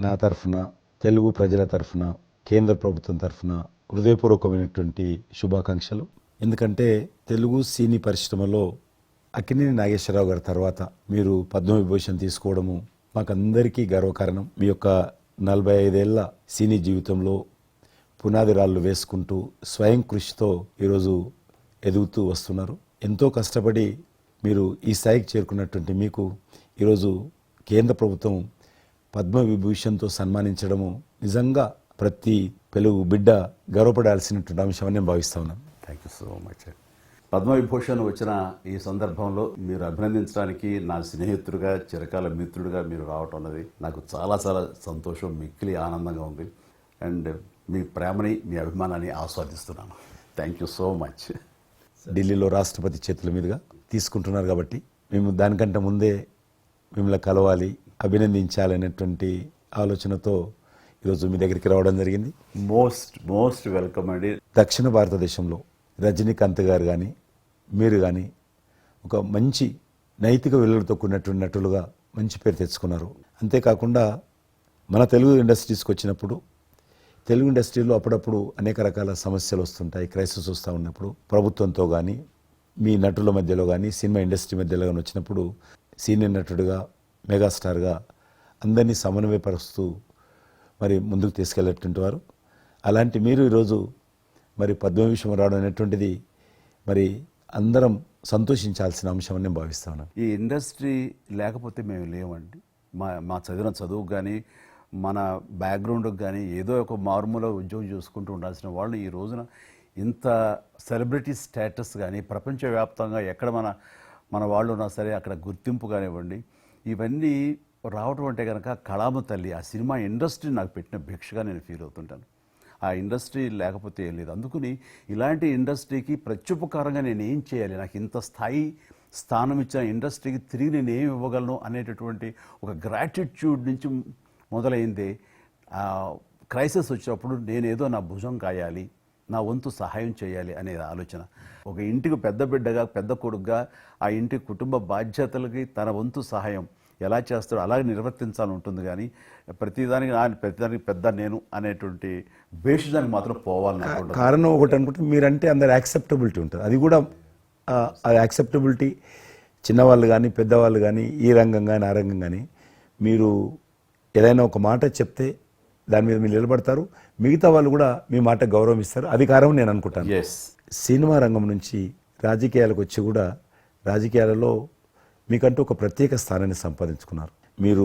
నా తరఫున తెలుగు ప్రజల తరఫున కేంద్ర ప్రభుత్వం తరఫున హృదయపూర్వకమైనటువంటి శుభాకాంక్షలు. ఎందుకంటే తెలుగు సినీ పరిశ్రమలో అక్కినేని నాగేశ్వరరావు గారి తర్వాత మీరు పద్మవిభూషణ్ తీసుకోవడము మాకందరికీ గర్వకారణం. మీ యొక్క 45 ఏళ్ల సినీ జీవితంలో పునాది రాళ్ళు వేసుకుంటూ స్వయం కృషితో ఈరోజు ఎదుగుతూ వస్తున్నారు. ఎంతో కష్టపడి మీరు ఈ స్థాయికి చేరుకున్నటువంటి మీకు ఈరోజు కేంద్ర ప్రభుత్వం పద్మవిభూషణ్తో సన్మానించడము నిజంగా ప్రతి తెలుగు బిడ్డ గర్వపడాల్సినటువంటి అంశం అని నేను భావిస్తా ఉన్నాను. Thank you so much. Padma Vibhushan వచ్చిన ఈ సందర్భంలో మీరు అభినందించడానికి నా స్నేహితుడిగా చిరకాల మిత్రుడిగా మీరు రావటం అన్నది నాకు చాలా చాలా సంతోషం, మిక్కిలి ఆనందంగా ఉంది. అండ్ మీ ప్రేమని మీ అభిమానాన్ని ఆస్వాదిస్తున్నాను. Thank you so much. ఢిల్లీలో రాష్ట్రపతి చేతుల మీదుగా తీసుకుంటున్నారు కాబట్టి మేము దానికంటే ముందే మిమ్మల్ని కలవాలి, అభినందించాలనేటువంటి ఆలోచనతో ఈరోజు మీ దగ్గరికి రావడం జరిగింది. మోస్ట్ వెల్కమ్ అండి. దక్షిణ భారతదేశంలో రజనీకాంత్ గారు కానీ మీరు కానీ ఒక మంచి నైతిక విలువలతో కూడినటువంటి నటులుగా మంచి పేరు తెచ్చుకున్నారు. అంతేకాకుండా మన తెలుగు ఇండస్ట్రీస్కి వచ్చినప్పుడు తెలుగు ఇండస్ట్రీలో అప్పుడప్పుడు అనేక రకాల సమస్యలు వస్తుంటాయి, క్రైసిస్ వస్తూ ఉన్నప్పుడు ప్రభుత్వంతో కానీ మీ నటుల మధ్యలో కానీ సినిమా ఇండస్ట్రీ మధ్యలో కానీ వచ్చినప్పుడు సీనియర్ నటుడుగా మెగాస్టార్గా అందరినీ సమన్వయపరుస్తూ మరి ముందుకు తీసుకెళ్ళేటువంటి వారు. అలాంటి మీరు ఈరోజు మరి పద్మవిభూషణ్ రావడం అనేటువంటిది మరి అందరం సంతోషించాల్సిన అంశం అని నేను భావిస్తాను. ఈ ఇండస్ట్రీ లేకపోతే మేము లేవండి. మా చదివిన చదువుకు కానీ మన బ్యాక్గ్రౌండ్కి కానీ ఏదో ఒక మారుమూల ఉద్యోగం చూసుకుంటూ ఉండాల్సిన వాళ్ళు ఈ రోజున ఇంత సెలబ్రిటీ స్టేటస్ కానీ ప్రపంచవ్యాప్తంగా ఎక్కడ మన వాళ్ళు ఉన్నా సరే అక్కడ గుర్తింపు కానివ్వండి, ఇవన్నీ రావడం అంటే కనుక కళామ తల్లి ఆ సినిమా ఇండస్ట్రీ నాకు పెట్టిన భిక్షగా నేను ఫీల్ అవుతుంటాను. ఆ ఇండస్ట్రీ లేకపోతే ఏం లేదు. అందుకని ఇలాంటి ఇండస్ట్రీకి ప్రత్యుపకారంగా నేను ఏం చేయాలి, నాకు ఇంత స్థానం ఇచ్చిన ఇండస్ట్రీకి తిరిగి నేను ఏం ఇవ్వగలను అనేటటువంటి ఒక గ్రాటిట్యూడ్ నుంచి మొదలైంది. క్రైసిస్ వచ్చినప్పుడు నేనేదో నా భుజం కాయాలి, నా వంతు సహాయం చేయాలి అనే ఆలోచన. ఒక ఇంటికి పెద్ద బిడ్డగా పెద్ద కొడుకుగా ఆ ఇంటి కుటుంబ బాధ్యతలకి తన వంతు సహాయం ఎలా చేస్తాడో అలాగే నిర్వర్తించాలని ఉంటుంది. కానీ ప్రతిదానికి పెద్ద నేను అనేటువంటి బేషిజానికి మాత్రం పోవాలని కారణం ఒకటి అనుకుంటే మీరంటే అందరు యాక్సెప్టబిలిటీ ఉంటుంది. అది కూడా ఆ యాక్సెప్టబిలిటీ చిన్నవాళ్ళు కానీ పెద్దవాళ్ళు కానీ ఈ రంగం కానీ ఆ రంగం కానీ మీరు ఏదైనా ఒక మాట చెప్తే దాని మీద మీరు నిలబడతారు, మిగతా వాళ్ళు కూడా మీ మాట గౌరవం ఇస్తారు. అది కారణం నేను అనుకుంటాను. సినిమా రంగం నుంచి రాజకీయాలకు వచ్చి కూడా రాజకీయాలలో మీకంటూ ఒక ప్రత్యేక స్థానాన్ని సంపాదించుకున్నారు. మీరు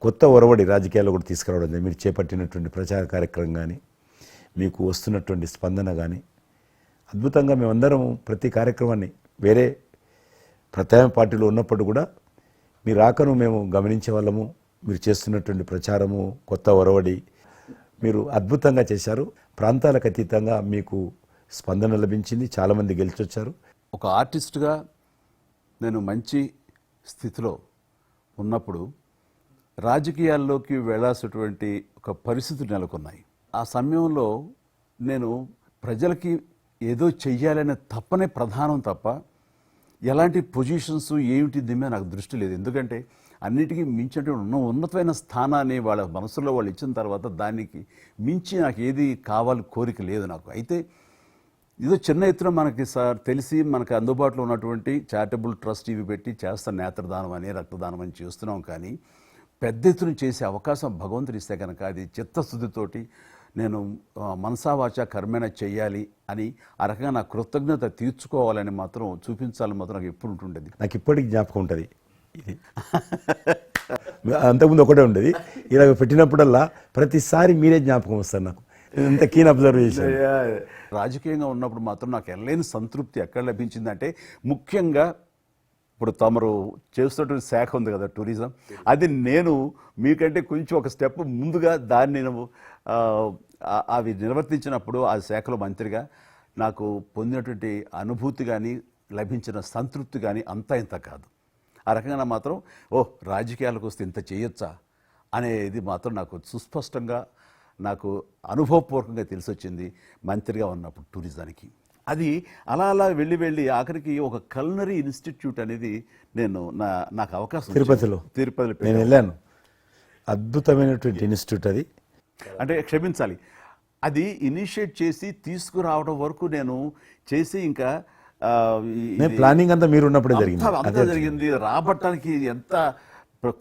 కొత్త ఒరవడి రాజకీయాల్లో కూడా తీసుకురావడం జరిగింది. మీరు చేపట్టినటువంటి ప్రచార కార్యక్రమం కానీ మీకు వస్తున్నటువంటి స్పందన కానీ అద్భుతంగా మేమందరం ప్రతి కార్యక్రమాన్ని వేరే ప్రత్యామ్నాయ పార్టీలో ఉన్నప్పుడు కూడా మీ రాకను మేము గమనించే వాళ్ళము. మీరు చేస్తున్నటువంటి ప్రచారము కొత్త ఒరవడి మీరు అద్భుతంగా చేశారు. ప్రాంతాలకు అతీతంగా మీకు స్పందన లభించింది, చాలామంది గెలిచొచ్చారు. ఒక ఆర్టిస్ట్గా నేను మంచి స్థితిలో ఉన్నప్పుడు రాజకీయాల్లోకి వెళ్ళాల్సినటువంటి ఒక పరిస్థితులు నెలకొన్నాయి. ఆ సమయంలో నేను ప్రజలకి ఏదో చెయ్యాలనే తప్పనే ప్రధానం తప్ప ఎలాంటి పొజిషన్స్ ఏమిటి దీని నాకు దృష్టి లేదు. ఎందుకంటే అన్నిటికీ మించినటువంటి ఉన్నతమైన స్థానాన్ని వాళ్ళ మనసులో వాళ్ళు ఇచ్చిన తర్వాత దానికి మించి నాకు ఏది కావాలి కోరిక లేదు నాకు. అయితే ఏదో చిన్న ఎత్తున మనకి తెలిసి మనకు అందుబాటులో ఉన్నటువంటి చారిటబుల్ ట్రస్ట్ ఇవి పెట్టి చేస్తాను, నేత్రదానం అని రక్తదానం అని చేస్తున్నాం. కానీ పెద్ద ఎత్తున చేసే అవకాశం భగవంతుడు ఇస్తే కనుక అది చిత్తశుద్ధితోటి నేను మనసావాచ కర్మేణ చెయ్యాలి అని ఆ రకంగా నా కృతజ్ఞత తీర్చుకోవాలని మాత్రం చూపించాలని మాత్రం నాకు ఎప్పుడు ఉంటుండేది. నాకు ఇప్పటికి జ్ఞాపకం ఉంటుంది. ఇది అంతకుముందు ఒకటే ఉండేది, ఇలా పెట్టినప్పుడల్లా ప్రతిసారి మీరే జ్ఞాపకం వస్తారు నాకు. ఇంత కీన్ అబ్జర్వేషన్. రాజకీయంగా ఉన్నప్పుడు మాత్రం నాకు ఎనలేని సంతృప్తి ఎక్కడ లభించిందంటే ముఖ్యంగా ఇప్పుడు తమరు చేస్తున్నటువంటి శాఖ ఉంది కదా టూరిజం, అది నేను మీకంటే కొంచెం ఒక స్టెప్ ముందుగా దాన్ని నేను అవి నిర్వర్తించినప్పుడు ఆ శాఖలో మంత్రిగా నాకు పొందినటువంటి అనుభూతి కానీ లభించిన సంతృప్తి కానీ అంతా ఇంత కాదు. ఆ రకంగా మాత్రం రాజకీయాలకు వస్తే ఇంత చేయొచ్చా అనేది మాత్రం నాకు సుస్పష్టంగా నాకు అనుభవపూర్వకంగా తెలిసొచ్చింది మంత్రిగా ఉన్నప్పుడు టూరిజానికి. అది అలా అలా వెళ్ళి ఆఖరికి ఒక కల్నరీ ఇన్స్టిట్యూట్ అనేది నాకు అవకాశం తిరుపతిలో నేను వెళ్ళాను. అద్భుతమైనటువంటి ఇన్స్టిట్యూట్ అది. అంటే క్షమించాలి, అది ఇనిషియేట్ చేసి తీసుకురావడం వరకు నేను చేసి ఇంకా ప్లానింగ్ అంతా మీరు ఉన్నప్పుడే జరిగింది. అంతా జరిగింది. రాబట్టడానికి ఎంత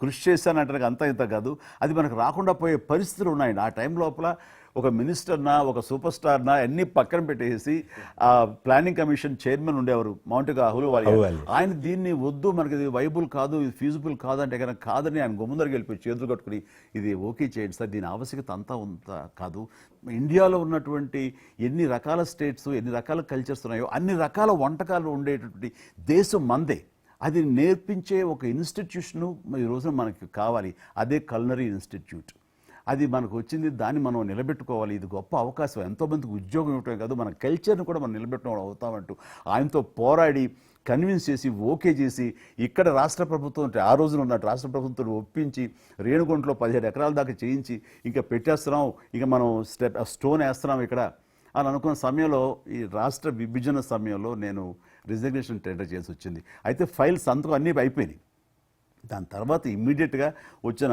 కృషి చేశానంటే అంతా ఇంత కాదు, అది మనకు రాకుండా పోయే పరిస్థితులు ఉన్నాయండి. ఆ టైం లోపల ఒక మినిస్టర్నా ఒక సూపర్ స్టార్నా అన్ని పక్కన పెట్టేసి ఆ ప్లానింగ్ కమిషన్ చైర్మన్ ఉండేవారు మౌంటిక అహ్లూవాలియా, ఆయన దీన్ని వద్దు, మనకి ఇది వైబుల్ కాదు, ఇది ఫీజిబుల్ కాదు అంటే కనుక కాదని ఆయన గుమ్మందరికి వెళ్ళిపోయి చేతులు కట్టుకుని ఇది ఓకే చేయండి సార్, దీని ఆవశ్యకత అంతా కాదు. ఇండియాలో ఉన్నటువంటి ఎన్ని రకాల స్టేట్స్ ఎన్ని రకాల కల్చర్స్ ఉన్నాయో అన్ని రకాల వంటకాలు ఉండేటటువంటి దేశం మందే. అది నేర్పించే ఒక ఇన్స్టిట్యూషను ఈ రోజున మనకి కావాలి, అదే కల్నరీ ఇన్స్టిట్యూట్. అది మనకు వచ్చింది, దాన్ని మనం నిలబెట్టుకోవాలి. ఇది గొప్ప అవకాశం, ఎంతోమందికి ఉద్యోగం ఇవ్వటమే కాదు మన కల్చర్ని కూడా మనం నిలబెట్టుకోవడం అవుతామంటూ ఆయనతో పోరాడి కన్విన్స్ చేసి ఓకే చేసి ఇక్కడ రాష్ట్ర ప్రభుత్వం అంటే ఆ రోజున ఉన్న రాష్ట్ర ప్రభుత్వం ఒప్పించి రేణుగుంటలో 17 ఎకరాల దాకా చేయించి ఇంకా పెట్టేస్తున్నాం, ఇక మనం స్టోన్ వేస్తున్నాం ఇక్కడ అని అనుకున్న సమయంలో ఈ రాష్ట్ర విభజన సమయంలో నేను రిజిగ్నేషన్ టెండర్ చేసి వచ్చింది. అయితే ఫైల్ సంతకం అన్నీ అయిపోయినాయి. దాని తర్వాత ఇమ్మీడియట్గా వచ్చిన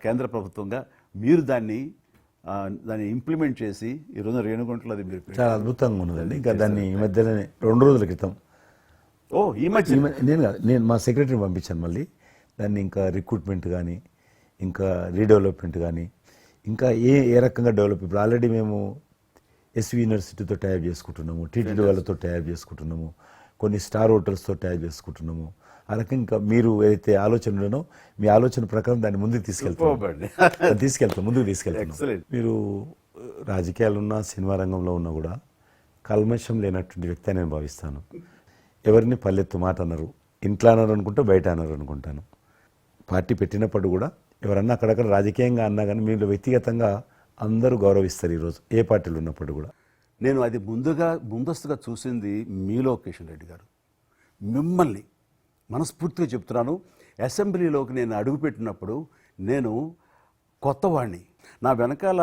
కేంద్ర ప్రభుత్వంగా మీరు దాన్ని ఇంప్లిమెంట్ చేసి ఈరోజు రేణుగుంటలో అది మీరు చాలా అద్భుతంగా ఉన్నదండి. ఇంకా దాన్ని ఈ మధ్యలోనే 2 రోజుల క్రితం ఈ మధ్య నేను మా సెక్రటరీని పంపించాను. మళ్ళీ దాన్ని ఇంకా రిక్రూట్మెంట్ కానీ ఇంకా రీడెవలప్మెంట్ కానీ ఇంకా ఏ రకంగా డెవలప్, ఇప్పుడు ఆల్రెడీ మేము ఎస్వి యూనివర్సిటీతో టైప్ చేసుకుంటున్నాము, టీటీడీ వాళ్ళతో టైప్ చేసుకుంటున్నాము, కొన్ని స్టార్ హోటల్స్తో టైప్ చేసుకుంటున్నాము. ఆ రకంగా ఇంకా మీరు ఏదైతే ఆలోచన ఉండనో మీ ఆలోచన ప్రకారం దాన్ని ముందుకు ముందుకు తీసుకెళ్తాం. మీరు రాజకీయాలు ఉన్నా సినిమా రంగంలో ఉన్నా కూడా కల్మషం లేనటువంటి వ్యక్తి అని నేను భావిస్తాను. ఎవరిని పల్లెత్తు మాట అన్నారు, ఇంట్లో అన్నారు అనుకుంటే బయట అన్నారు అనుకుంటాను. పార్టీ పెట్టినప్పుడు కూడా ఎవరన్నా అక్కడక్కడ రాజకీయంగా అన్నా కానీ మీరు వ్యక్తిగతంగా అందరూ గౌరవిస్తారు ఈరోజు ఏ పార్టీలు ఉన్నప్పుడు కూడా. నేను అది ముందస్తుగా చూసింది మీలో కిషన్ రెడ్డి గారు. మిమ్మల్ని మనస్ఫూర్తిగా చెప్తున్నాను, అసెంబ్లీలోకి నేను అడుగుపెట్టినప్పుడు నేను కొత్తవాడిని. నా వెనకాల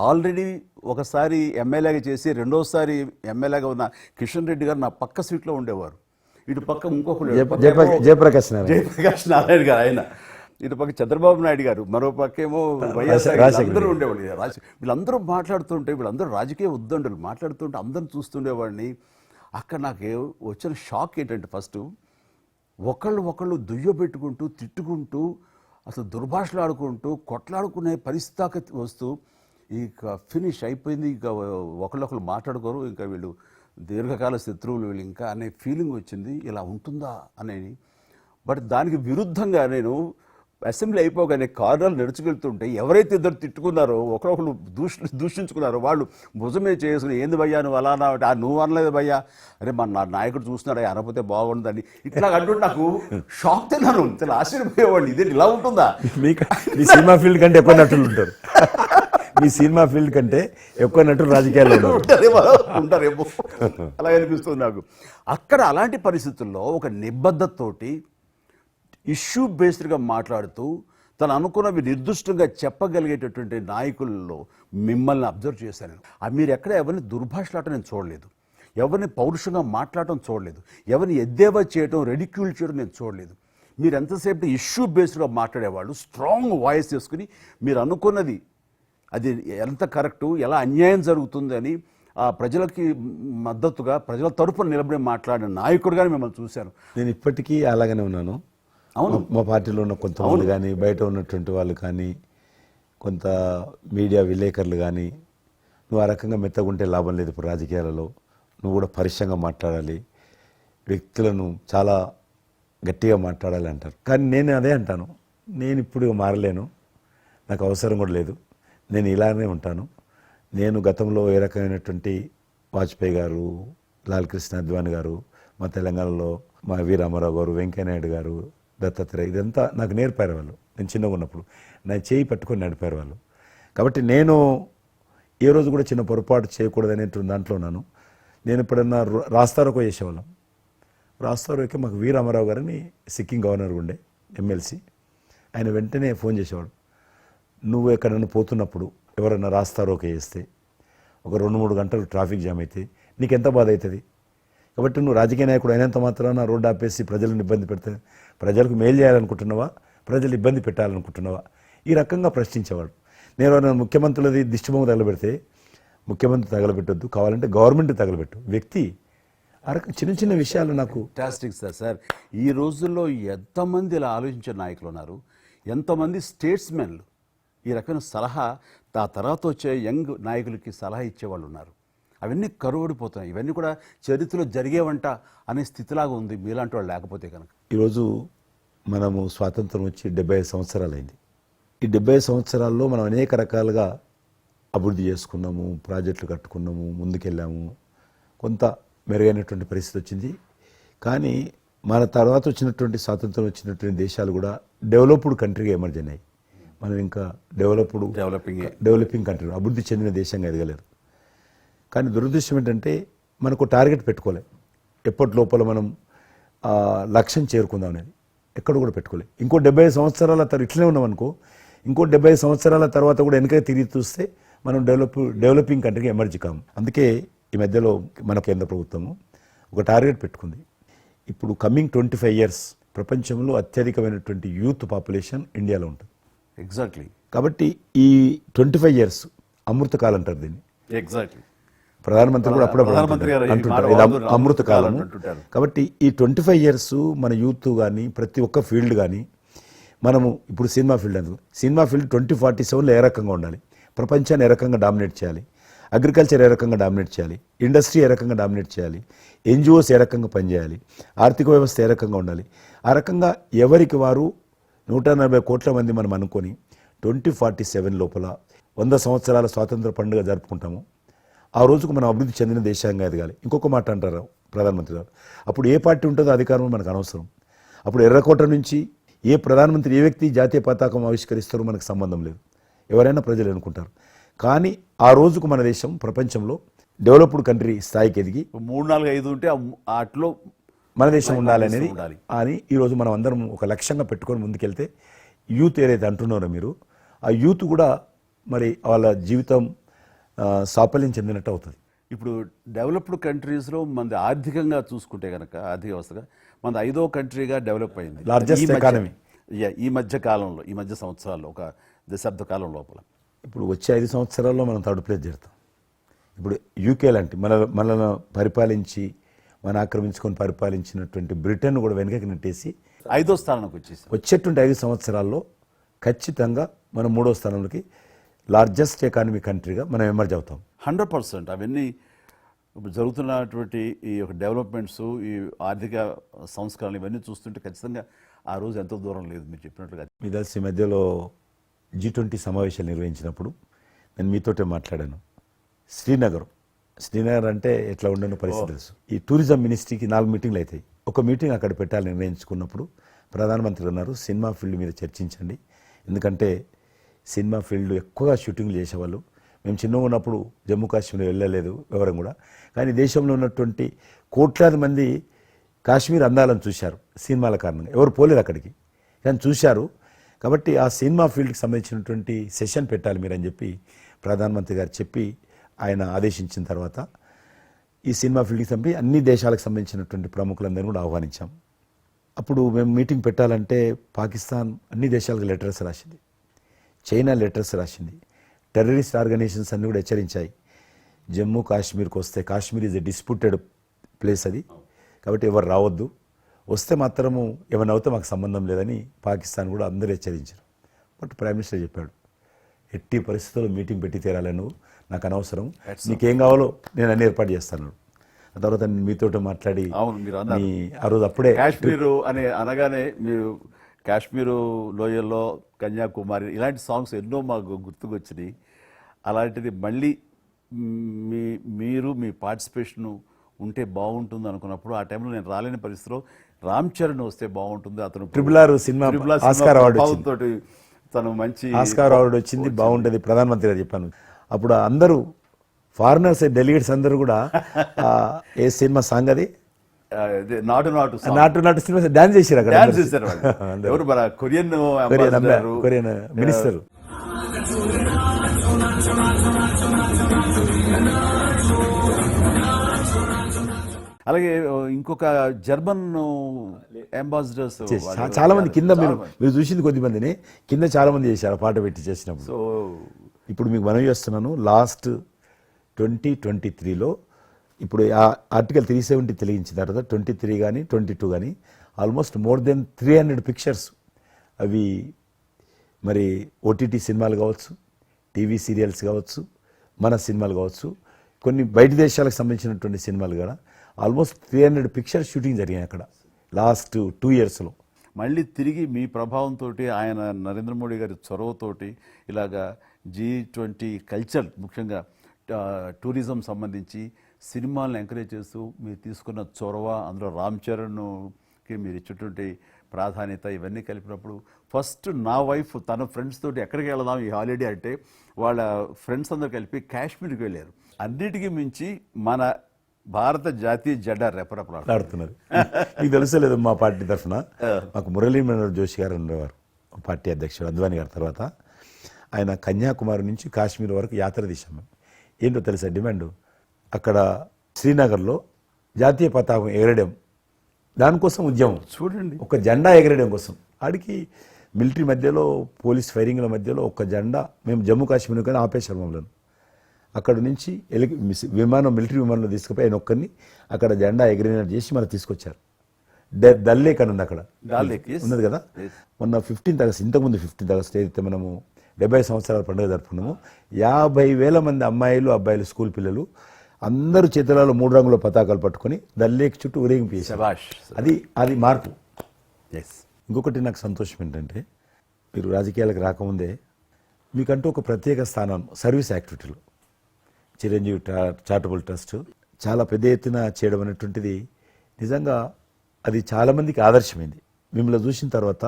ఆల్రెడీ ఒకసారి ఎమ్మెల్యేగా చేసి రెండోసారి ఎమ్మెల్యేగా ఉన్న కిషన్ రెడ్డి గారు నా పక్క సీట్లో ఉండేవారు. ఇటు పక్క ఇంకొకరు జయప్రకాష్ నారాయణ గారు, ఆయన ఇటు పక్క చంద్రబాబు నాయుడు గారు, మరో పక్కేమో వైఎస్ఆర్, అందరూ ఉండేవాళ్ళు. వీళ్ళందరూ మాట్లాడుతుంటే, వీళ్ళందరూ రాజకీయ ఉద్దండులు మాట్లాడుతుంటే అందరిని చూస్తుండేవాడిని. అక్కడ నాకు వచ్చిన షాక్ ఏంటంటే, ఫస్ట్ ఒకళ్ళు దుయ్యబెట్టుకుంటూ తిట్టుకుంటూ అసలు దుర్భాషలు ఆడుకుంటూ కొట్లాడుకునే పరిస్థితి వస్తూ ఇక ఫినిష్ అయిపోయింది, ఇక ఒకళ్ళొకళ్ళు మాట్లాడుకోరు, ఇంకా వీళ్ళు దీర్ఘకాల శత్రువులు వీళ్ళు ఇంకా అనే ఫీలింగ్ వచ్చింది. ఇలా ఉంటుందా అనేది. బట్ దానికి విరుద్ధంగా నేను అసెంబ్లీ అయిపోగానే కారులో నడుచుకెళ్తుంటే ఎవరైతే ఇద్దరు తిట్టుకున్నారో ఒకరొకరు దూషించుకున్నారో వాళ్ళు భుజమే చేసుకుని ఏంది భయ్యా నువ్వు అలా నువ్వు అనలేదు భయ్యా, అరే నా నాయకుడు చూస్తున్నాడు అనకపోతే బాగుండదని ఇట్లా అంటూ నాకు షాక్ తిన్నాను. చాలా ఆశ్చర్యపోయేవాడిని, ఇదే ఇలా ఉంటుందా. మీ సినిమా ఫీల్డ్ కంటే ఎక్కువ నటులు ఉంటారు, మీ సినిమా ఫీల్డ్ కంటే ఎక్కువ నటులు రాజకీయాల్లో ఉంటారేమో అలా అనిపిస్తుంది నాకు. అక్కడ అలాంటి పరిస్థితుల్లో ఒక నిబద్ధతతోటి ఇష్యూ బేస్డ్గా మాట్లాడుతూ తను అనుకున్నవి నిర్దిష్టంగా చెప్పగలిగేటటువంటి నాయకుల్లో మిమ్మల్ని అబ్జర్వ్ చేశాను. మీరు ఎక్కడ ఎవరిని దుర్భాషలాటం నేను చూడలేదు, ఎవరిని పౌరుషంగా మాట్లాడటం చూడలేదు, ఎవరిని ఎద్దేవా చేయటం రెడిక్యూల్ చేయడం నేను చూడలేదు. మీరు ఎంతసేపు ఇష్యూ బేస్డ్గా మాట్లాడేవాళ్ళు, స్ట్రాంగ్ వాయిస్ చేసుకుని మీరు అనుకున్నది అది ఎంత కరెక్టు, ఎలా అన్యాయం జరుగుతుంది అని ఆ ప్రజలకి మద్దతుగా ప్రజల తరపున నిలబడి మాట్లాడిన నాయకుడుగానే మిమ్మల్ని చూశాను. నేను ఇప్పటికీ అలాగనే ఉన్నాను. అవును, మా పార్టీలో ఉన్న కొంతమంది కానీ బయట ఉన్నటువంటి వాళ్ళు కానీ కొంత మీడియా విలేకరులు కానీ నువ్వు ఆ రకంగా మెత్తగుంటే లాభం లేదు, ఇప్పుడు రాజకీయాలలో నువ్వు కూడా పరుషంగా మాట్లాడాలి, వ్యక్తులను చాలా గట్టిగా మాట్లాడాలి అంటారు. కానీ నేను అదే అంటాను, నేను ఇప్పుడు మారలేను, నాకు అవసరం కూడా లేదు, నేను ఇలానే ఉంటాను. నేను గతంలో ఏ రకమైనటువంటి వాజ్పేయి గారు, లాల్ కృష్ణ అద్వానీ గారు, మా తెలంగాణలో మా వి రామారావు గారు, వెంకయ్యనాయుడు గారు, దత్తాత్రేయ, ఇదంతా నాకు నేర్పారు వాళ్ళు. నేను చిన్నగా ఉన్నప్పుడు నా చేయి పట్టుకొని నడిపారు వాళ్ళు. కాబట్టి నేను ఏ రోజు కూడా చిన్న పొరపాటు చేయకూడదనేటువంటి దాంట్లో ఉన్నాను. నేను ఎప్పుడన్నా రాస్తారోకో చేసేవాళ్ళం. రాస్తారోకే మాకు వి రామారావు గారిని సిక్కిం గవర్నర్ ఉండే ఎమ్మెల్సీ, ఆయన వెంటనే ఫోన్ చేసేవాడు. నువ్వు ఎక్కడన్నా పోతున్నప్పుడు ఎవరన్నా రాస్తారోకే చేస్తే ఒక 2-3 గంటలు ట్రాఫిక్ జామ్ అయితే నీకెంత బాధ అవుతుంది. కాబట్టి నువ్వు రాజకీయ నాయకుడు అయినంత మాత్రాన రోడ్డు ఆపేసి ప్రజలను ఇబ్బంది పెడితే ప్రజలకు మేలు చేయాలనుకుంటున్నావా, ప్రజలు ఇబ్బంది పెట్టాలనుకుంటున్నావా, ఈ రకంగా ప్రశ్నించేవాడు. నేను ఎవరైనా ముఖ్యమంత్రులది దిష్టిబొమ్మ తగలబెడితే ముఖ్యమంత్రి తగలబెట్టొద్దు, కావాలంటే గవర్నమెంట్ తగలబెట్టు, వ్యక్తి ఆ రకం చిన్న చిన్న విషయాలు నాకు ఫ్యాంటాస్టిక్ సార్. ఈ రోజుల్లో ఎంతమంది ఇలా ఆలోచించే నాయకులు ఉన్నారు, ఎంతమంది స్టేట్స్మెన్లు ఈ రకమైన సలహా ఆ తర్వాత వచ్చే యంగ్ నాయకులకి సలహా ఇచ్చేవాళ్ళు ఉన్నారు. అవన్నీ కరువడిపోతున్నాయి. ఇవన్నీ కూడా చరిత్రలో జరిగేవంట అనే స్థితిలాగా ఉంది మీలాంటి వాళ్ళు లేకపోతే కనుక. ఈరోజు మనము స్వాతంత్రం వచ్చి 75 సంవత్సరాలైంది. ఈ 75 సంవత్సరాల్లో మనం అనేక రకాలుగా అభివృద్ధి చేసుకున్నాము, ప్రాజెక్టులు కట్టుకున్నాము, ముందుకెళ్ళాము, కొంత మెరుగైనటువంటి పరిస్థితి వచ్చింది. కానీ మన తర్వాత వచ్చినటువంటి స్వాతంత్రం వచ్చినటువంటి దేశాలు కూడా డెవలప్డ్ కంట్రీగా ఎమర్జ్ అయినాయి. మనం ఇంకా డెవలపింగ్ కంట్రీ, అభివృద్ధి చెందిన దేశంగా ఎదగలేదు. కానీ దురదృష్టం ఏంటంటే మనకు టార్గెట్ పెట్టుకోలే, ఎప్పటి లోపల మనం లక్ష్యం చేరుకుందాం అనేది ఎక్కడ కూడా పెట్టుకోలేదు. ఇంకో 75 సంవత్సరాల తర్వాత ఇట్లనే ఉన్నాం అనుకో, ఇంకో 75 సంవత్సరాల తర్వాత కూడా వెనక తిరిగి చూస్తే మనం డెవలపింగ్ కంట్రీగా ఎమర్జ్ కాము. అందుకే ఈ మధ్యలో మన కేంద్ర ప్రభుత్వము ఒక టార్గెట్ పెట్టుకుంది. ఇప్పుడు కమింగ్ 25 ఇయర్స్ ప్రపంచంలో అత్యధికమైనటువంటి యూత్ పాపులేషన్ ఇండియాలో ఉంటుంది. ఎగ్జాక్ట్లీ. కాబట్టి ఈ 25 ఇయర్స్ అమృతకాలం అంటారు దీన్ని. ఎగ్జాక్ట్లీ. ప్రధానమంత్రి కూడా అప్పుడప్పుడు అంటుంటారు ఇది అమృత కాలం. కాబట్టి ఈ 25 ఇయర్స్ మన యూత్ కానీ ప్రతి ఒక్క ఫీల్డ్ కానీ మనము ఇప్పుడు సినిమా ఫీల్డ్ అందుకు సినిమా ఫీల్డ్ 2047లో ఏ రకంగా ఉండాలి, ప్రపంచాన్ని ఏ రకంగా డామినేట్ చేయాలి, అగ్రికల్చర్ ఏ రకంగా డామినేట్ చేయాలి, ఇండస్ట్రీ ఏ రకంగా డామినేట్ చేయాలి, ఎన్జిఓస్ ఏ రకంగా పనిచేయాలి, ఆర్థిక వ్యవస్థ ఏ రకంగా ఉండాలి, ఆ రకంగా ఎవరికి వారు 140 కోట్ల మంది మనం అనుకొని 2047 లోపల 100 సంవత్సరాల స్వాతంత్ర పండుగ జరుపుకుంటాము. ఆ రోజుకు మనం అభివృద్ధి చెందిన దేశంగా ఎదగాలి. ఇంకొక మాట అంటారు ప్రధానమంత్రి గారు, అప్పుడు ఏ పార్టీ ఉంటుందో అధికారం మనకు అనవసరం. అప్పుడు ఎర్రకోట నుంచి ఏ ప్రధానమంత్రి ఏ వ్యక్తి జాతీయ పతాకం ఆవిష్కరిస్తారో మనకు సంబంధం లేదు, ఎవరైనా ప్రజలు అనుకుంటారు. కానీ ఆ రోజుకు మన దేశం ప్రపంచంలో డెవలప్డ్ కంట్రీ స్థాయికి ఎదిగి 3, 4, 5 ఉంటే వాటిలో మన దేశం ఉండాలి అనేది అని ఈరోజు మనం అందరం ఒక లక్ష్యంగా పెట్టుకొని ముందుకెళ్తే యూత్ ఏదైతే అంటున్నారో మీరు, ఆ యూత్ కూడా మరి వాళ్ళ జీవితం సాఫల్యం చెందినట్టు అవుతుంది. ఇప్పుడు డెవలప్డ్ కంట్రీస్లో మనది ఆర్థికంగా చూసుకుంటే కనుక ఆర్థిక వ్యవస్థగా మనది 5వ కంట్రీగా డెవలప్ అయింది. లార్జెస్ట్ ఎకానమీ ఈ మధ్య కాలంలో, ఈ మధ్య సంవత్సరాల్లో, ఒక దశాబ్ద కాలం లోపల. ఇప్పుడు వచ్చే 5 సంవత్సరాల్లో మనం థర్డ్ ప్లేస్ చేరుతాం. ఇప్పుడు యూకే లాంటి మనల్ని పరిపాలించి మన ఆక్రమించుకొని పరిపాలించినటువంటి బ్రిటన్ కూడా వెనకకి నెట్టేసి 5వ స్థానానికి వచ్చేసి వచ్చేటువంటి 5 సంవత్సరాల్లో ఖచ్చితంగా మనం 3వ స్థానంలోకి లార్జెస్ట్ ఎకానమీ కంట్రీగా మనం ఎమర్జ్ అవుతాం. 100%. అవన్నీ ఇప్పుడు జరుగుతున్నటువంటి ఈ యొక్క డెవలప్మెంట్స్, ఈ ఆర్థిక సంస్కరణలు ఇవన్నీ చూస్తుంటే ఖచ్చితంగా ఆ రోజు ఎంతో దూరం లేదు మీరు చెప్పినట్లుగా. మీ తెలిసి మధ్యలో G20 సమావేశాలు నిర్వహించినప్పుడు నేను మీతోటే మాట్లాడాను. శ్రీనగర్ అంటే ఎట్లా ఉండని పరిస్థితి తెలుసు. ఈ టూరిజం మినిస్ట్రీకి 4 మీటింగ్లు అవుతాయి. ఒక మీటింగ్ అక్కడ పెట్టాలని నిర్ణయించుకున్నప్పుడు ప్రధానమంత్రి అన్నారు, సినిమా ఫీల్డ్ మీద చర్చించండి, ఎందుకంటే సినిమా ఫీల్డ్ ఎక్కువగా షూటింగ్లు చేసేవాళ్ళు. మేము చిన్నగా ఉన్నప్పుడు జమ్మూ కాశ్మీర్ వెళ్ళలేదు ఎవరం కూడా, కానీ దేశంలో ఉన్నటువంటి కోట్లాది మంది కాశ్మీర్ అందాలను చూశారు సినిమాల కారణంగా. ఎవరు పోలేదు అక్కడికి, కానీ చూశారు. కాబట్టి ఆ సినిమా ఫీల్డ్కి సంబంధించినటువంటి సెషన్ పెట్టాలి మీరని చెప్పి ప్రధానమంత్రి గారు చెప్పి ఆయన ఆదేశించిన తర్వాత ఈ సినిమా ఫీల్డ్కి సంబంధించి అన్ని దేశాలకు సంబంధించినటువంటి ప్రముఖులందరినీ కూడా ఆహ్వానించాం. అప్పుడు మేము మీటింగ్ పెట్టాలంటే పాకిస్తాన్ అన్ని దేశాలకు లెటర్స్ రాసింది, చైనా లెటర్స్ రాసింది, టెర్రరిస్ట్ ఆర్గనైజేషన్స్ అన్నీ కూడా హెచ్చరించాయి. జమ్మూ కాశ్మీర్కి వస్తే Kashmir is a disputed place అది, కాబట్టి ఎవరు రావద్దు, వస్తే మాత్రము ఏమైనా అవుతే మాకు సంబంధం లేదని పాకిస్తాన్ కూడా అందరూ హెచ్చరించారు. బట్ ప్రైమ్ మినిస్టర్ చెప్పాడు, ఎట్టి పరిస్థితుల్లో మీటింగ్ పెట్టి తీరాలి, నువ్వు నాకు అనవసరం, నీకేం కావాలో నేను అన్ని ఏర్పాటు చేస్తాను. ఆ తర్వాత నేను మీతో మాట్లాడి ఆ రోజు అప్పుడే కాశ్మీరు అని అనగానే మీరు కాశ్మీరు లోయల్లో కన్యాకుమారి ఇలాంటి సాంగ్స్ ఎన్నో మాకు గుర్తుకొచ్చినాయి. అలాంటిది మళ్ళీ మీరు మీ పార్టిసిపేషన్ ఉంటే బాగుంటుంది అనుకున్నప్పుడు ఆ టైంలో నేను రాలేని పరిస్థితిలో రామ్ చరణ్ వస్తే బాగుంటుంది, అతను RRR సినిమా ఆస్కార్ అవార్డు తోటి తను మంచి ఆస్కార్ అవార్డు వచ్చింది, బాగుంటుంది ప్రధానమంత్రి గారు చెప్పాను. అప్పుడు అందరూ ఫారినర్స్ డెలిగేట్స్ అందరూ కూడా ఏ సినిమా సాంగ్ అది నాటు సినిమా డాన్స్ చేశారు అక్కడ. ఎవరు మన కొరియన్ మినిస్టర్. అలాగే ఇంకొక జర్మన్ అంబాసిడర్స్ చాలా మంది కింద మీరు చూసింది కొద్దిమందిని కింద చాలా మంది చేశారు ఆ పాట పెట్టి చేసినప్పుడు. సో ఇప్పుడు మీకు మనవి చేస్తున్నాను, లాస్ట్ 2023లో ఇప్పుడు ఆ ఆర్టికల్ 370 తెలిగించిన తర్వాత 23 కానీ 22 కానీ ఆల్మోస్ట్ మోర్ దెన్ 300 పిక్చర్స్ అవి మరి ఓటీటీ సినిమాలు కావచ్చు, టీవీ సీరియల్స్ కావచ్చు, మన సినిమాలు కావచ్చు, కొన్ని బయట దేశాలకు సంబంధించినటువంటి సినిమాలు కూడా ఆల్మోస్ట్ 300 పిక్చర్స్ షూటింగ్ జరిగాయి అక్కడ లాస్ట్ 2 ఇయర్స్లో. మళ్ళీ తిరిగి మీ ప్రభావంతో ఆయన నరేంద్ర మోడీ గారి చొరవతోటి ఇలాగా G20 కల్చర్ ముఖ్యంగా టూరిజం సంబంధించి సినిమాలను ఎంకరేజ్ చేస్తూ మీరు తీసుకున్న చొరవ, అందులో రామ్ చరణ్కి మీరు ఇచ్చేటువంటి ప్రాధాన్యత ఇవన్నీ కలిపినప్పుడు ఫస్ట్ నా వైఫ్ తన ఫ్రెండ్స్ తోటి ఎక్కడికి వెళదాం ఈ హాలిడే అంటే వాళ్ళ ఫ్రెండ్స్ అందరూ కలిపి కాశ్మీర్కి వెళ్ళారు. అన్నిటికీ మించి మన భారత జాతీయ జెండా రెపరెపలాడుతున్నారు. మీకు తెలుసలేదు, మా పార్టీ తరఫున మాకు మురళీ మనోహర్ జోషి గారు ఉండేవారు, పార్టీ అధ్యక్షుడు అద్వానీ గారి తర్వాత. ఆయన కన్యాకుమారి నుంచి కాశ్మీర్ వరకు యాత్ర తీశాము. ఏంటో తెలుసా డిమాండ్? అక్కడ శ్రీనగర్లో జాతీయ పతాకం ఎగరడం, దానికోసం ఉద్యమం. చూడండి, ఒక జెండా ఎగరడం కోసం. ఆడికి మిలిటరీ మధ్యలో, పోలీస్ ఫైరింగ్ల మధ్యలో ఒక జెండా, మేము జమ్మూ కాశ్మీర్ కానీ ఆపేశారు మమ్మల్ని. అక్కడ నుంచి విమానం, మిలిటరీ విమానంలో తీసుకుపోయి ఆయన ఒక్కరిని అక్కడ జెండా ఎగిరినట్టు చేసి మనం తీసుకొచ్చారు. దల్ లేక్ అని ఉంది అక్కడ, ఉన్నది కదా. మొన్న 15th ఆగస్ట్, ఇంతకుముందు 15th ఆగస్ట్ ఏదైతే మనము 70 సంవత్సరాల పండుగ జరుపుకున్నాము, 50,000 మంది అమ్మాయిలు అబ్బాయిలు స్కూల్ పిల్లలు అందరూ చేతులలో 3 రంగుల పతాకాలు పట్టుకొని దల్ లేక్ చుట్టూ ఊరేగింపు చేశారు. అది మార్పు. ఇంకొకటి నాకు సంతోషం ఏంటంటే, మీరు రాజకీయాలకు రాకముందే మీకంటూ ఒక ప్రత్యేక స్థానం సర్వీస్ యాక్టివిటీలో చిరంజీవి చారిటబుల్ ట్రస్ట్ చాలా పెద్ద ఎత్తున చేయడం అనేటువంటిది నిజంగా అది చాలామందికి ఆదర్శమైంది. మిమ్మల్ని చూసిన తర్వాత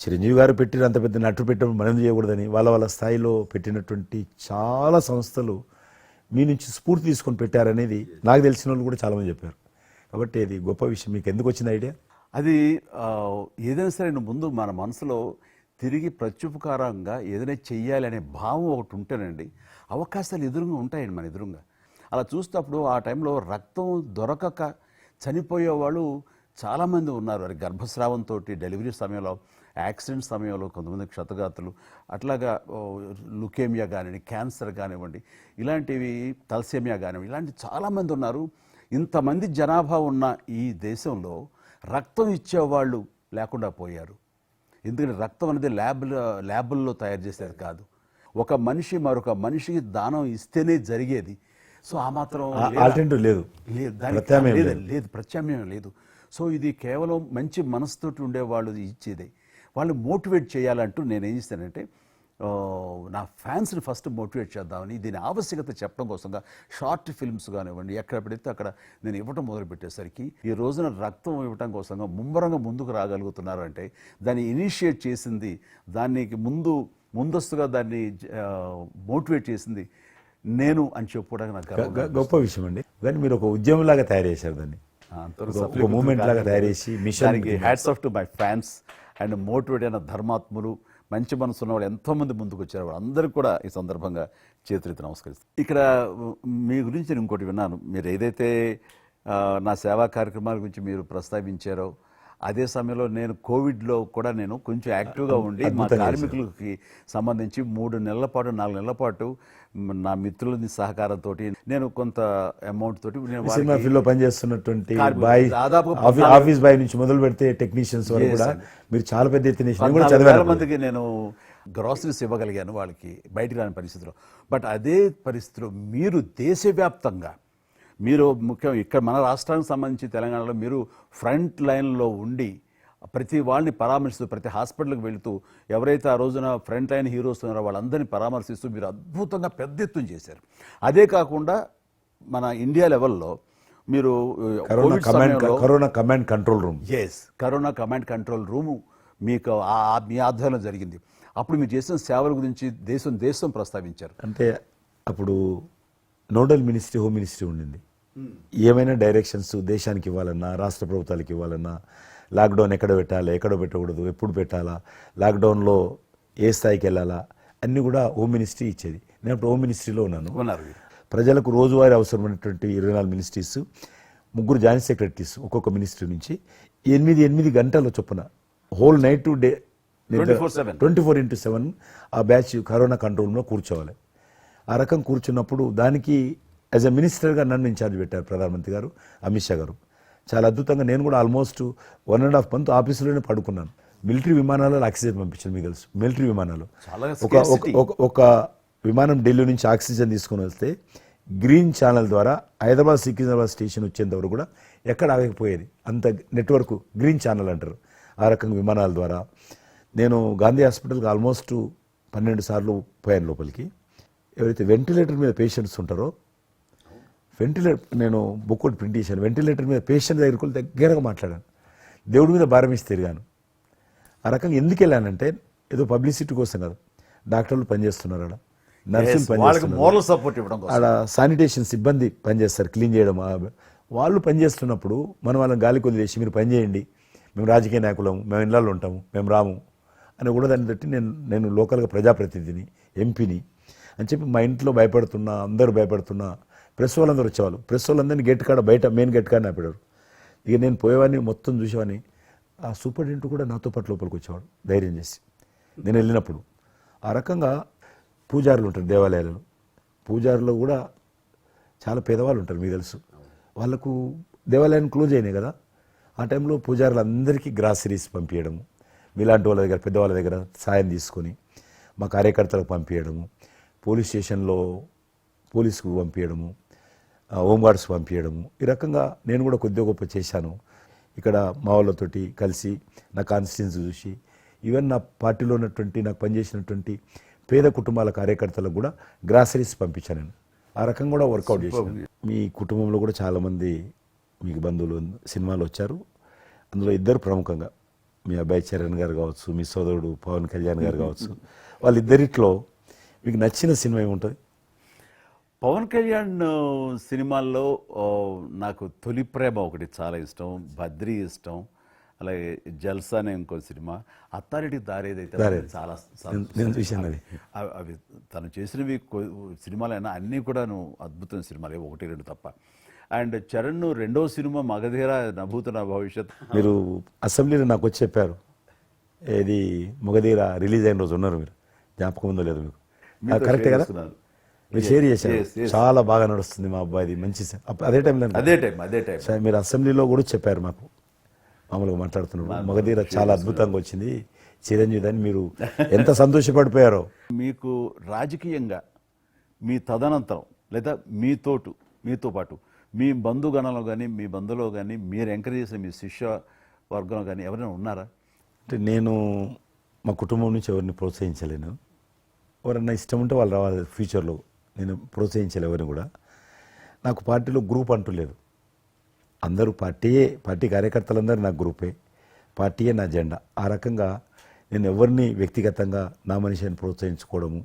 చిరంజీవి గారు పెట్టిన అంత పెద్ద నటు పెట్టడం మనం చేయకూడదని వాళ్ళ స్థాయిలో పెట్టినటువంటి చాలా సంస్థలు మీ నుంచి స్ఫూర్తి తీసుకొని పెట్టారనేది నాకు తెలిసిన వాళ్ళు కూడా చాలామంది చెప్పారు. కాబట్టి అది గొప్ప విషయం. మీకు ఎందుకు వచ్చింది ఐడియా? అది ఏదైనా సరే ముందు మన మనసులో తిరిగి ప్రత్యుపకారంగా ఏదైనా చెయ్యాలి అనే భావం ఒకటి ఉంటేనండి అవకాశాలు ఎదురుగా ఉంటాయండి మన ఎదురుగా. అలా చూసినప్పుడు ఆ టైంలో రక్తం దొరకక చనిపోయే వాళ్ళు చాలామంది ఉన్నారు. అది గర్భస్రావంతో, డెలివరీ సమయంలో, యాక్సిడెంట్ సమయంలో కొంతమంది క్షతగాతులు, అట్లాగా లుకేమియా కానివ్వండి, క్యాన్సర్ కానివ్వండి, ఇలాంటివి తలసేమియా కానివ్వండి, ఇలాంటి చాలామంది ఉన్నారు. ఇంతమంది జనాభా ఉన్న ఈ దేశంలో రక్తం ఇచ్చేవాళ్ళు లేకుండా పోయారు. ఎందుకంటే రక్తం అనేది ల్యాబుల్లో తయారు చేసేది కాదు, ఒక మనిషి మరొక మనిషికి దానం ఇస్తేనే జరిగేది. సో ఆ మాత్రం లేదు, ప్రత్యామ్నాయం లేదు. సో ఇది కేవలం మంచి మనసుతోటి ఉండేవాళ్ళు ఇచ్చేదే. వాళ్ళు మోటివేట్ చేయాలంటూ నేను ఏం చేస్తానంటే, నా ఫ్యాన్స్ని ఫస్ట్ మోటివేట్ చేద్దామని దీని ఆవశ్యకత చెప్పడం కోసంగా షార్ట్ ఫిల్మ్స్ కానివ్వండి, ఎక్కడ పెడితే అక్కడ నేను ఇవ్వటం మొదలుపెట్టేసరికి ఈ రోజున రక్తం ఇవ్వటం కోసంగా ముమ్మరంగా ముందుకు రాగలుగుతున్నారు అంటే దాన్ని ఇనిషియేట్ చేసింది, దానికి ముందస్తుగా దాన్ని మోటివేట్ చేసింది నేను అని చెప్పుకోవడానికి నాకు గొప్ప విషయం అండి. కానీ మీరు ఒక ఉద్యమంలాగా తయారు చేశారు దాన్ని, ఒక మూమెంట్ లాగా తయారు చేసి machine. Hats off to my fans and motivate అయిన ధర్మాత్ములు, మంచి మనసు ఉన్న వాళ్ళు ఎంతోమంది ముందుకు వచ్చారు. వాళ్ళందరికీ కూడా ఈ సందర్భంగా చేతులెత్తి నమస్కరిస్తాను. ఇక్కడ మీ గురించి నేను ఇంకోటి విన్నాను, మీరు ఏదైతే నా సేవా కార్యక్రమాల గురించి మీరు ప్రస్తావించారో అదే సమయంలో నేను కోవిడ్లో కూడా నేను కొంచెం యాక్టివ్గా ఉండి మా కార్మికులకి సంబంధించి 3 నెలల పాటు 4 నెలల పాటు నా మిత్రుల సహకారంతో నేను కొంత అమౌంట్ తోటి సినిమా ఫీల్డ్ లో పనిచేస్తున్నటువంటి ఆఫీస్ బాయ్ నుంచి మొదలు పెడితే టెక్నీషియన్స్ వరకు కూడా మీరు చాలా పెద్ద ఎత్తున చాలా మందికి నేను గ్రాసరీస్ ఇవ్వగలిగాను వాళ్ళకి బయటికి రాని పరిస్థితిలో. బట్ అదే పరిస్థితిలో మీరు దేశవ్యాప్తంగా మీరు ముఖ్యం ఇక్కడ మన రాష్ట్రానికి సంబంధించి తెలంగాణలో మీరు ఫ్రంట్ లైన్లో ఉండి ప్రతి వాళ్ళని పరామర్శిస్తూ, ప్రతి హాస్పిటల్కి వెళుతూ, ఎవరైతే ఆ రోజున ఫ్రంట్ లైన్ హీరోస్ ఉన్నారో వాళ్ళందరినీ పరామర్శిస్తూ మీరు అద్భుతంగా పెద్ద ఎత్తున చేశారు. అదే కాకుండా మన ఇండియా లెవెల్లో మీరు corona command control room, corona command control room మీకు మీ ఆధ్వర్యంలో జరిగింది. అప్పుడు మీరు చేసిన సేవల గురించి దేశం ప్రస్తావించారు. అంటే అప్పుడు నోడల్ మినిస్ట్రీ, హోమ్ మినిస్ట్రీ ఉండింది. ఏమైనా డైరెక్షన్స్ దేశానికి ఇవ్వాలన్నా, రాష్ట్ర ప్రభుత్వాలకు ఇవ్వాలన్నా, లాక్డౌన్ ఎక్కడ పెట్టాలి, ఎక్కడ పెట్టకూడదు, ఎప్పుడు పెట్టాలా, లాక్డౌన్లో ఏ స్థాయికి వెళ్ళాలా, అన్నీ కూడా హోమ్ మినిస్ట్రీ ఇచ్చేది. నేను అప్పుడు హోమ్ మినిస్ట్రీలో ఉన్నాను. ప్రజలకు రోజువారీ అవసరమైనటువంటి 24 మినిస్ట్రీస్ ముగ్గురు జాయింట్ సెక్రటరీస్ ఒక్కొక్క మినిస్ట్రీ నుంచి 8 గంటల చొప్పున హోల్ నైట్ టు డే 24/7. 24/7 ఆ బ్యాచ్ కరోనా కంట్రోల్లో కూర్చోవాలి. ఆ రకం కూర్చున్నప్పుడు దానికి యాజ్ ఎ మినిస్టర్గా నన్ను ఇన్ఛార్జ్ పెట్టారు ప్రధానమంత్రి గారు, అమిత్ షా గారు. చాలా అద్భుతంగా నేను కూడా ఆల్మోస్ట్ 1.5 మంత్ ఆఫీసులోనే పడుకున్నాను. మిలిటరీ విమానాలలో ఆక్సిజన్ పంపించాను, మీకు తెలుసు. మిలిటరీ విమానాలు చాలా ఒక విమానం ఢిల్లీ నుంచి ఆక్సిజన్ తీసుకొని వస్తే గ్రీన్ ఛానల్ ద్వారా హైదరాబాద్ సికింద్రాబాద్ స్టేషన్ వచ్చేంత వరకు కూడా ఎక్కడ ఆగకపోయేది. అంత నెట్వర్క్ గ్రీన్ ఛానల్ అంటారు. ఆ రకంగా విమానాల ద్వారా నేను గాంధీ హాస్పిటల్కి ఆల్మోస్ట్ 12 సార్లు పోయాను లోపలికి. ఎవరైతే వెంటిలేటర్ మీద పేషెంట్స్ ఉంటారో నేను బుక్ ఒకటి ప్రింట్ చేశాను. వెంటిలేటర్ మీద పేషెంట్ దగ్గరగా మాట్లాడాను. దేవుడి మీద భారం ఇచ్చి తిరిగాను. ఆ రకంగా ఎందుకు వెళ్ళానంటే ఏదో పబ్లిసిటీ కోసం కాదు. డాక్టర్లు పనిచేస్తున్నారు, ఆడ నర్సులు పనిచేస్తున్నారు, మోరల్ సపోర్ట్ ఇవ్వడం కోసం. ఆడ శానిటేషన్ సిబ్బంది పనిచేస్తారు, క్లీన్ చేయడం. వాళ్ళు పనిచేస్తున్నప్పుడు మనం వాళ్ళని గాలికి వదిలేసి మీరు పని చేయండి, మేము రాజకీయ నాయకులము, మేము ఇళ్ళల్లో ఉంటాము, మేము రాము అని కూడా దాన్ని బట్టి నేను లోకల్గా ప్రజాప్రతినిధిని, ఎంపీని అని చెప్పి మా ఇంట్లో భయపడుతున్నా, అందరూ భయపడుతున్నా. ప్రెస్ వాళ్ళందరూ వచ్చేవాళ్ళు. ప్రెస్ వాళ్ళందరినీ గేట్ కాడ బయట మెయిన్ గేట్ కాడ ఆపేవారు. ఇక నేను పోయేవాడిని, మొత్తం చూసేవాడిని. ఆ సూపరింటెండెంట్ కూడా నాతో పాటు లోపలికి వచ్చేవాడు ధైర్యం చేసి నేను వెళ్ళినప్పుడు. ఆ రకంగా పూజారులు ఉంటారు దేవాలయాలలో. పూజారులు కూడా చాలా పేదవాళ్ళు ఉంటారు, మీకు తెలుసు. వాళ్ళకు దేవాలయాన్ని క్లోజ్ అయినాయి కదా. ఆ టైంలో పూజారులు అందరికీ గ్రాసరీస్ పంపించడము, మీలాంటి వాళ్ళ దగ్గర పెద్దవాళ్ళ దగ్గర సాయం తీసుకొని మా కార్యకర్తలకు పంపించడము, పోలీస్ స్టేషన్లో పోలీసుకు పంపించడము, హోంగార్డ్స్ పంపించడము. ఈ రకంగా నేను కూడా కొద్దిగా గొప్ప చేశాను. ఇక్కడ మా వాళ్ళతోటి కలిసి నా కాన్స్టిట్యున్సీ చూసి ఈవెన్ నా పార్టీలో ఉన్నటువంటి నాకు పనిచేసినటువంటి పేద కుటుంబాల కార్యకర్తలకు కూడా గ్రాసరీస్ పంపించాను నేను. ఆ రకంగా కూడా వర్కౌట్ చేశాను. మీ కుటుంబంలో కూడా చాలామంది మీకు బంధువులు సినిమాలు వచ్చారు. అందులో ఇద్దరు ప్రముఖంగా మీ అబ్బాయి చరణ్ గారు కావచ్చు, మీ సోదరుడు పవన్ కళ్యాణ్ గారు కావచ్చు. వాళ్ళిద్దరిట్లో మీకు నచ్చిన సినిమా ఏముంటుంది? పవన్ కళ్యాణ్ సినిమాల్లో నాకు తొలి ప్రేమ ఒకటి చాలా ఇష్టం, బద్రీ ఇష్టం, అలాగే జల్సా అనే ఇంకో సినిమా, అత్తారింటి దారేదైతే చాలా నేను చూశాను అది. అవి తను చేసినవి సినిమాలైనా అన్నీ కూడాను అద్భుతమైన సినిమాలే, 1-2 తప్ప. అండ్ చరణ్ రెండో సినిమా మగధీర నభూతన భవిష్యత్. మీరు అసెంబ్లీలో నాకు వచ్చి చెప్పారు, ఏది మగధీర రిలీజ్ అయిన రోజు ఉన్నారు మీరు, జ్ఞాపకం ఉందో లేదు మీకు? కరెక్టే కదా, మీరు షేర్ చేశారు. చాలా బాగా నడుస్తుంది మా అబ్బాయిది, మంచి అదే టైంలో మీరు అసెంబ్లీలో కూడా చెప్పారు మాకు, మామూలుగా మాట్లాడుతున్నారు. మగధీర చాలా అద్భుతంగా వచ్చింది చిరంజీవి అని మీరు ఎంత సంతోషపడిపోయారో. మీకు రాజకీయంగా మీ తదనంతరం లేదా మీతో పాటు మీ బంధుగణంలో కానీ మీ బంధువులో కానీ మీరు ఎంకరేజ్ చేసిన మీ శిష్య వర్గంలో కానీ ఎవరైనా ఉన్నారా? అంటే నేను మా కుటుంబం నుంచి ఎవరిని ప్రోత్సహించలేను. ఎవరన్నా ఇష్టం ఉంటే వాళ్ళు రావాలి ఫ్యూచర్లో, నేను ప్రోత్సహించలే ఎవరిని కూడా. నాకు పార్టీలో గ్రూప్ అంటూ లేదు. అందరూ పార్టీ కార్యకర్తలందరూ నా గ్రూపే, పార్టీయే నా జెండా. ఆ రకంగా నేను ఎవరిని వ్యక్తిగతంగా నా మనిషిని ప్రోత్సహించుకోవడము,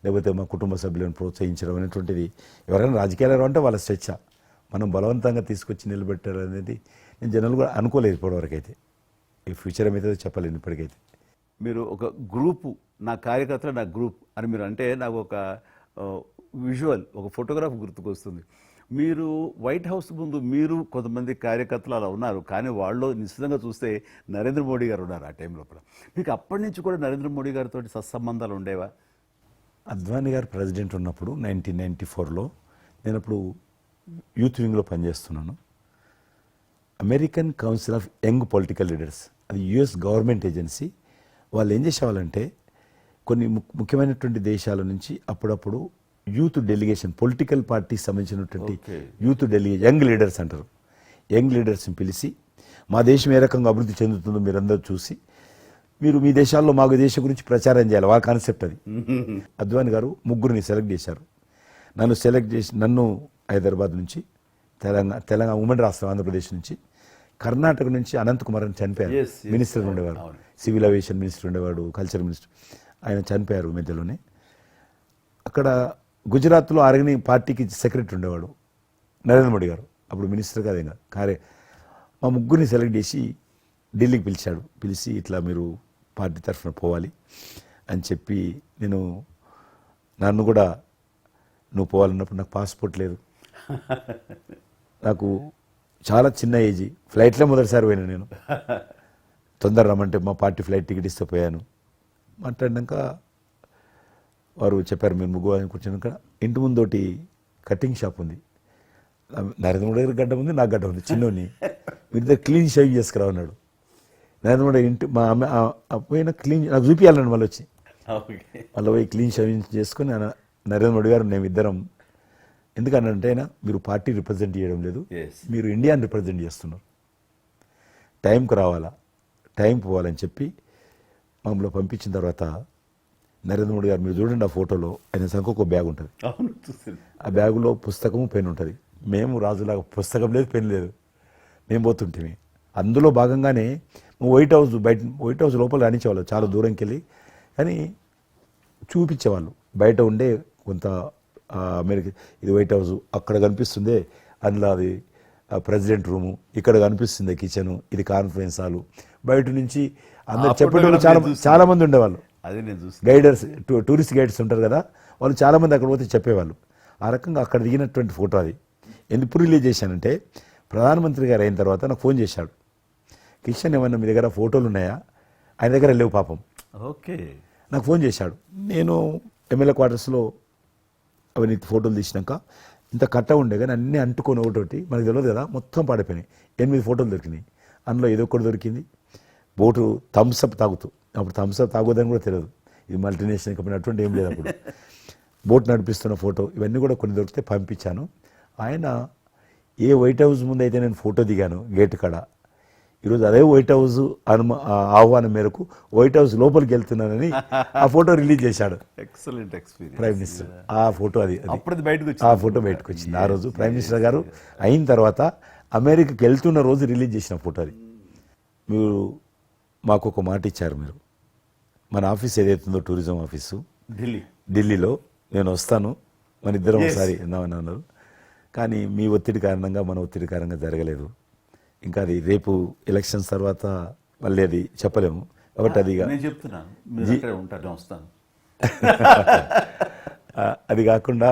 లేకపోతే మా కుటుంబ సభ్యులను ప్రోత్సహించడం అనేటువంటిది, ఎవరైనా రాజకీయాలు అంటే వాళ్ళ స్వేచ్ఛ, మనం బలవంతంగా తీసుకొచ్చి నిలబెట్టారు అనేది నేను జనాలు కూడా అనుకోలేదు ఇప్పటివరకు అయితే. ఈ ఫ్యూచర్ ఏమైతే చెప్పలేను ఇప్పటికైతే. మీరు ఒక గ్రూపు, నా కార్యకర్తలు నా గ్రూప్ అని మీరు అంటే నాకు ఒక విజువల్, ఒక ఫోటోగ్రాఫ్ గుర్తుకొస్తుంది. మీరు వైట్ హౌస్ ముందు మీరు కొంతమంది కార్యకర్తలు అలా ఉన్నారు, కానీ వాళ్ళు నిశ్చితంగా చూస్తే నరేంద్ర మోడీ గారు ఉన్నారు ఆ టైం లోపల. మీకు అప్పటి నుంచి కూడా నరేంద్ర మోడీ గారితో సత్సంబంధాలు ఉండేవా? అద్వానీ గారు ప్రెసిడెంట్ ఉన్నప్పుడు 1994లో నేను అప్పుడు యూత్ వింగ్లో పనిచేస్తున్నాను. American council of young political leaders, అది యుఎస్ గవర్నమెంట్ ఏజెన్సీ. వాళ్ళు ఏం చేసేవాళ్ళంటే కొన్ని ముఖ్యమైనటువంటి దేశాల నుంచి అప్పుడప్పుడు యూత్ డెలిగేషన్, పొలిటికల్ పార్టీకి సంబంధించినటువంటి యూత్ డెలిగేషన్, యంగ్ లీడర్స్ అంటారు, యంగ్ లీడర్స్ని పిలిచి మా దేశం ఏ రకంగా అభివృద్ధి చెందుతుందో మీరందరూ చూసి మీరు మీ దేశాల్లో మాకు దేశం గురించి ప్రచారం చేయాలి, వాళ్ళ కాన్సెప్ట్ అది. అద్వానీ గారు ముగ్గురిని సెలెక్ట్ చేశారు. నన్ను హైదరాబాద్ నుంచి, తెలంగాణ ఉమ్మడి రాష్ట్రం ఆంధ్రప్రదేశ్ నుంచి, కర్ణాటక నుంచి అనంత్ కుమార్ అని చనిపోయారు, మినిస్టర్ ఉండేవాడు, సివిల్ అవియేషన్ మినిస్టర్ ఉండేవాడు, కల్చర్ మినిస్టర్. ఆయన చనిపోయారు మధ్యలోనే. అక్కడ గుజరాత్లో ఆర్గనీ పార్టీకి సెక్రటరీ ఉండేవాడు నరేంద్ర మోడీ గారు, అప్పుడు మినిస్టర్ కాదు ఇంకా మా ముగ్గురిని సెలెక్ట్ చేసి ఢిల్లీకి పిలిచి ఇట్లా మీరు పార్టీ తరఫున పోవాలి అని చెప్పి, నన్ను కూడా నువ్వు పోవాలన్నప్పుడు నాకు పాస్పోర్ట్ లేదు, నాకు చాలా చిన్న ఏజీ, ఫ్లైట్లో మొదటిసారి పోయినా నేను. తొందర రమ్మంటే మా పార్టీ ఫ్లైట్ టికెట్ ఇస్తే పోయాను. మాట్లాడినాక వారు చెప్పారు మీరు ముగ్గురు అని కూర్చున్నాక ఇంటి ముందోటి కటింగ్ షాప్ ఉంది. నరేంద్ర మోడీ గారి గడ్డ ఉంది, నాకు గడ్డ ఉంది, చిన్నోని మీరు ఇద్దరు క్లీన్ షేవ్ చేసుకురా అన్నాడు. నరేంద్ర మోడీ ఇంటి మా అమ్మ పోయిన క్లీన్ నాకు చూపించాలన్నాడు. మళ్ళీ వచ్చి మళ్ళీ పోయి క్లీన్ షేవింగ్ చేసుకుని నరేంద్ర మోడీ గారు మేము ఇద్దరం, ఎందుకనంటే అయినా మీరు పార్టీ రిప్రజెంట్ చేయడం లేదు, మీరు ఇండియాని రిప్రజెంట్ చేస్తున్నారు, టైంకి రావాలా, టైం పోవాలని చెప్పి మమ్మల్ని పంపించిన తర్వాత నరేంద్ర మోడీ గారు మీరు చూడండి ఆ ఫోటోలో ఆయన సంఖ్య ఒక బ్యాగ్ ఉంటుంది. ఆ బ్యాగులో పుస్తకము పెన్ ఉంటుంది. మేము రాజులాగా పుస్తకం లేదు, పెన్ లేదు, మేము పోతుంటే అందులో భాగంగానే వైట్ హౌస్ లోపల రాణించేవాళ్ళు చాలా దూరంకి వెళ్ళి, కానీ చూపించేవాళ్ళు బయట ఉండే కొంత అమెరికా ఇది వైట్ హౌస్ అక్కడ కనిపిస్తుంది, అందులో అది ప్రెసిడెంట్ రూము, ఇక్కడ కనిపిస్తుంది కిచెను, ఇది కాన్ఫరెన్స్ హాలు. బయట నుంచి అందరు చెప్పేటోళ్ళు చాలా మంది ఉండేవాళ్ళు. గైడర్స్, టూరిస్ట్ గైడ్స్ ఉంటారు కదా, వాళ్ళు చాలామంది అక్కడ పోతే చెప్పేవాళ్ళు. ఆ రకంగా అక్కడ దిగినటువంటి ఫోటో అది. ఎందుకు రిలీజ్ చేశానంటే ప్రధానమంత్రి గారు అయిన తర్వాత నాకు ఫోన్ చేశాడు, కిషన్ ఏమన్నా మీ దగ్గర ఫోటోలు ఉన్నాయా? ఆయన దగ్గర లేవు పాపం. ఓకే, నాకు ఫోన్ చేశాడు. నేను ఎమ్మెల్యే క్వార్టర్స్లో అవన్నీ ఫోటోలు తీసినాక ఇంత కట్ట ఉండే కానీ అన్నీ అంటుకొని ఒకటి మనకు తెలియదు కదా, మొత్తం పాడిపోయినాయి. 8 ఫోటోలు దొరికినాయి. అందులో ఏదో ఒకటి దొరికింది బోటు థమ్స్అప్ తాగుతూ. అప్పుడు థమ్స్అప్ తాగొద్దని కూడా తెలియదు, ఇది మల్టీనేషనల్ కంపెనీ అటువంటి ఏం లేదు అప్పుడు. బోట్ నడిపిస్తున్న ఫోటో ఇవన్నీ కూడా కొన్ని దొరికితే పంపించాను. ఆయన ఏ వైట్ హౌస్ ముందు అయితే నేను ఫోటో దిగాను గేట్ కాడ, ఈరోజు అదే వైట్ హౌస్ ఆహ్వానం మేరకు వైట్ హౌస్ లోపలికి వెళ్తున్నానని ఆ ఫోటో రిలీజ్ చేశాడు. Excellent experience. ప్రైమ్ మినిస్టర్ ఆ ఫోటో బయటకు ఆ ఫోటో బయటకు వచ్చింది. ఆ రోజు ప్రైమ్ మినిస్టర్ గారు అయిన తర్వాత అమెరికాకి వెళ్తున్న రోజు రిలీజ్ చేసిన ఫోటో అది. మీరు మాకు ఒక మాట ఇచ్చారు, మీరు మన ఆఫీస్ ఏదైతుందో టూరిజం ఆఫీసు ఢిల్లీలో నేను వస్తాను, మన ఇద్దరం ఒకసారి విన్నామని అన్నారు. కానీ మీ ఒత్తిడి కారణంగా మన ఒత్తిడి కారణంగా జరగలేదు. ఇంకా అది రేపు ఎలక్షన్స్ తర్వాత మళ్ళీ అది చెప్పలేము కాబట్టి అది అది కాకుండా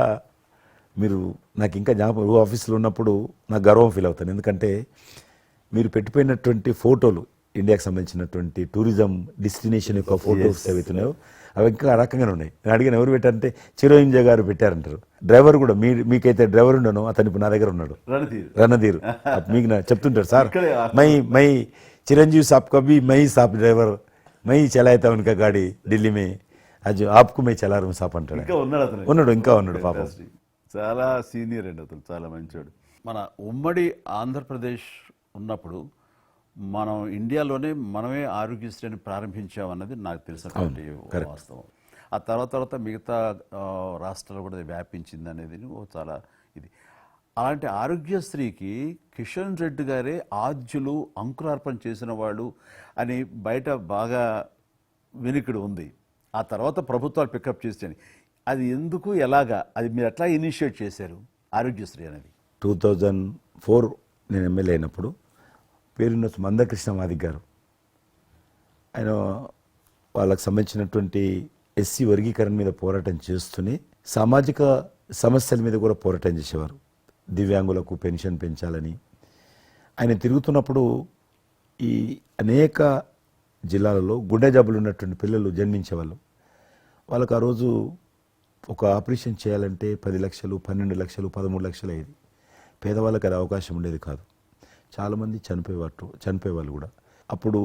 మీరు నాకు ఇంకా జ్ఞాపకం ఆఫీస్లో ఉన్నప్పుడు నాకు గర్వం ఫీల్ అవుతాను. ఎందుకంటే మీరు పెట్టిపోయినటువంటి ఫోటోలు ఇండియాకి సంబంధించినటువంటి టూరిజం డెస్టినేషన్ యొక్క ఫోటోస్ ఏవైతున్నాయో అవి ఇంకా ఆ రకంగానే ఉన్నాయి. నేను అడిగిన ఎవరు పెట్టారంటే చిరంజీవి గారు పెట్టారంటారు. డ్రైవర్ కూడా మీకైతే డ్రైవర్ ఉండను, అతను ఇప్పుడు నా దగ్గర ఉన్నాడు, రణధీర్. మీకు చెప్తుంటారు సార్ మై చిరంజీవి సాబ్ కभी मैं ही साहब ड्राइवर मैं ही चलाता उनका गाड़ी ఢిల్లీ में आज आपको मैं चला रहा हूं साहब అంటాడు. ఇంకా ఉన్నాడు పాపం. చాలా సీనియర్ అండి అతను, చాలా మంచివాడు. మన ఉమ్మడి ఆంధ్రప్రదేశ్ ఉన్నప్పుడు మనం ఇండియాలోనే మనమే ఆరోగ్యశ్రీని ప్రారంభించామన్నది నాకు తెలిసినటువంటి వాస్తవం. ఆ తర్వాత మిగతా రాష్ట్రాలు కూడా వ్యాపించింది అనేది చాలా ఇది. అలాంటి ఆరోగ్యశ్రీకి కిషన్ రెడ్డి గారే ఆద్యులు, అంకురార్పణ చేసిన వాడు అని బయట బాగా వినికిడి ఉంది. ఆ తర్వాత ప్రభుత్వాలు పికప్ చేస్తాయి. అది ఎందుకు, ఎలాగా, అది మీరు ఎట్లా ఇనిషియేట్ చేశారు ఆరోగ్యశ్రీ అనేది? 2004 నేను ఎమ్మెల్యే అయినప్పుడు పేరున్న మందకృష్ణ మాదిక్ గారు, ఆయన వాళ్ళకు సంబంధించినటువంటి ఎస్సీ వర్గీకరణ మీద పోరాటం చేస్తూనే సామాజిక సమస్యల మీద కూడా పోరాటం చేసేవారు. దివ్యాంగులకు పెన్షన్ పెంచాలని ఆయన తిరుగుతున్నప్పుడు ఈ అనేక జిల్లాలలో గుండె జబ్బులు ఉన్నటువంటి పిల్లలు జన్మించేవాళ్ళు. వాళ్ళకు ఆ రోజు ఒక ఆపరేషన్ చేయాలంటే 10 లక్షలు, 12 లక్షలు, 13 లక్షలు అయ్యేది. పేదవాళ్ళకి అది అవకాశం ఉండేది కాదు. చాలామంది చనిపోయేవాళ్ళు కూడా. అప్పుడు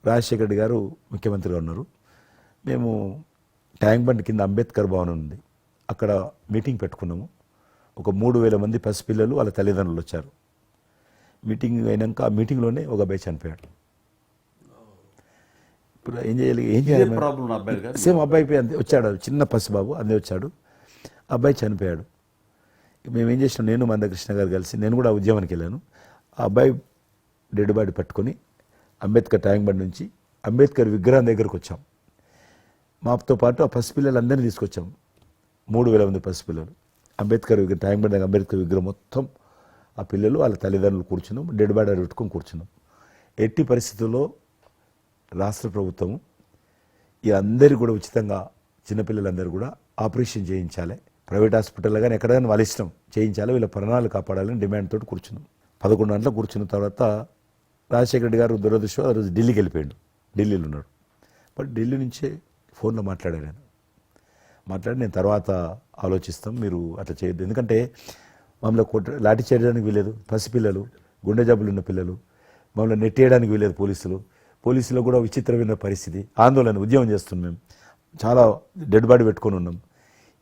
రాజశేఖర రెడ్డి గారు ముఖ్యమంత్రిగా ఉన్నారు. మేము ట్యాంక్ బండ్ కింద అంబేద్కర్ భవనం ఉంది, అక్కడ మీటింగ్ పెట్టుకున్నాము. ఒక 3000 మంది పసిపిల్లలు వాళ్ళ తల్లిదండ్రులు వచ్చారు. మీటింగ్ అయినాక ఆ మీటింగ్లోనే ఒక అబ్బాయి చనిపోయాడు. ఇప్పుడు ఏం చేయాలి సేమ్ అబ్బాయి అంతే వచ్చాడు, చిన్న పసిబాబు అందే వచ్చాడు, అబ్బాయి చనిపోయాడు. మేమేం చేసినాం, నేను మందకృష్ణ గారు కలిసి, నేను కూడా ఉద్యమానికి వెళ్ళాను. ఆ అబ్బాయి డెడ్ బాడీ పట్టుకొని అంబేద్కర్ ట్యాంక్ బండ్ నుంచి అంబేద్కర్ విగ్రహం దగ్గరకు వచ్చాం. మాతో పాటు ఆ పసిపిల్లలందరినీ తీసుకొచ్చాం, 3000 మంది పసిపిల్లలు. అంబేద్కర్ ట్యాంక్ బండ్ దగ్గర అంబేద్కర్ విగ్రహం మొత్తం ఆ పిల్లలు వాళ్ళ తల్లిదండ్రులు కూర్చున్నాం, డెడ్ బాడీ పెట్టుకొని కూర్చున్నాం. ఎట్టి పరిస్థితుల్లో రాష్ట్ర ప్రభుత్వము ఈ అందరికీ కూడా ఉచితంగా చిన్నపిల్లలందరూ కూడా ఆపరేషన్ చేయించాలి, ప్రైవేట్ హాస్పిటల్లో కానీ ఎక్కడైనా వాళ్ళ ఇష్టం చేయించాలి, వీళ్ళ ప్రాణాలు కాపాడాలని డిమాండ్ తోటి కూర్చున్నాం. 11 గంటలకు కూర్చున్న తర్వాత రాజశేఖర రెడ్డి గారు దురదృష్టం ఆ రోజు ఢిల్లీకి వెళ్ళిపోయాడు. ఢిల్లీలో ఉన్నాడు. బట్ ఢిల్లీ నుంచే ఫోన్లో మాట్లాడారు ఆయన. మాట్లాడి నేను తర్వాత ఆలోచిస్తాం, మీరు అట్లా చేయొద్దు, ఎందుకంటే మమ్మల్ని లాఠీ చేయడానికి వీలేదు, పసిపిల్లలు, గుండె జబ్బులు ఉన్న పిల్లలు, మమ్మల్ని నెట్టేయడానికి వీలేదు పోలీసులో కూడా విచిత్రమైన పరిస్థితి, ఆందోళన, ఉద్యమం చేస్తున్నాం మేము, చాలా డెడ్ బాడీ పెట్టుకొని ఉన్నాం,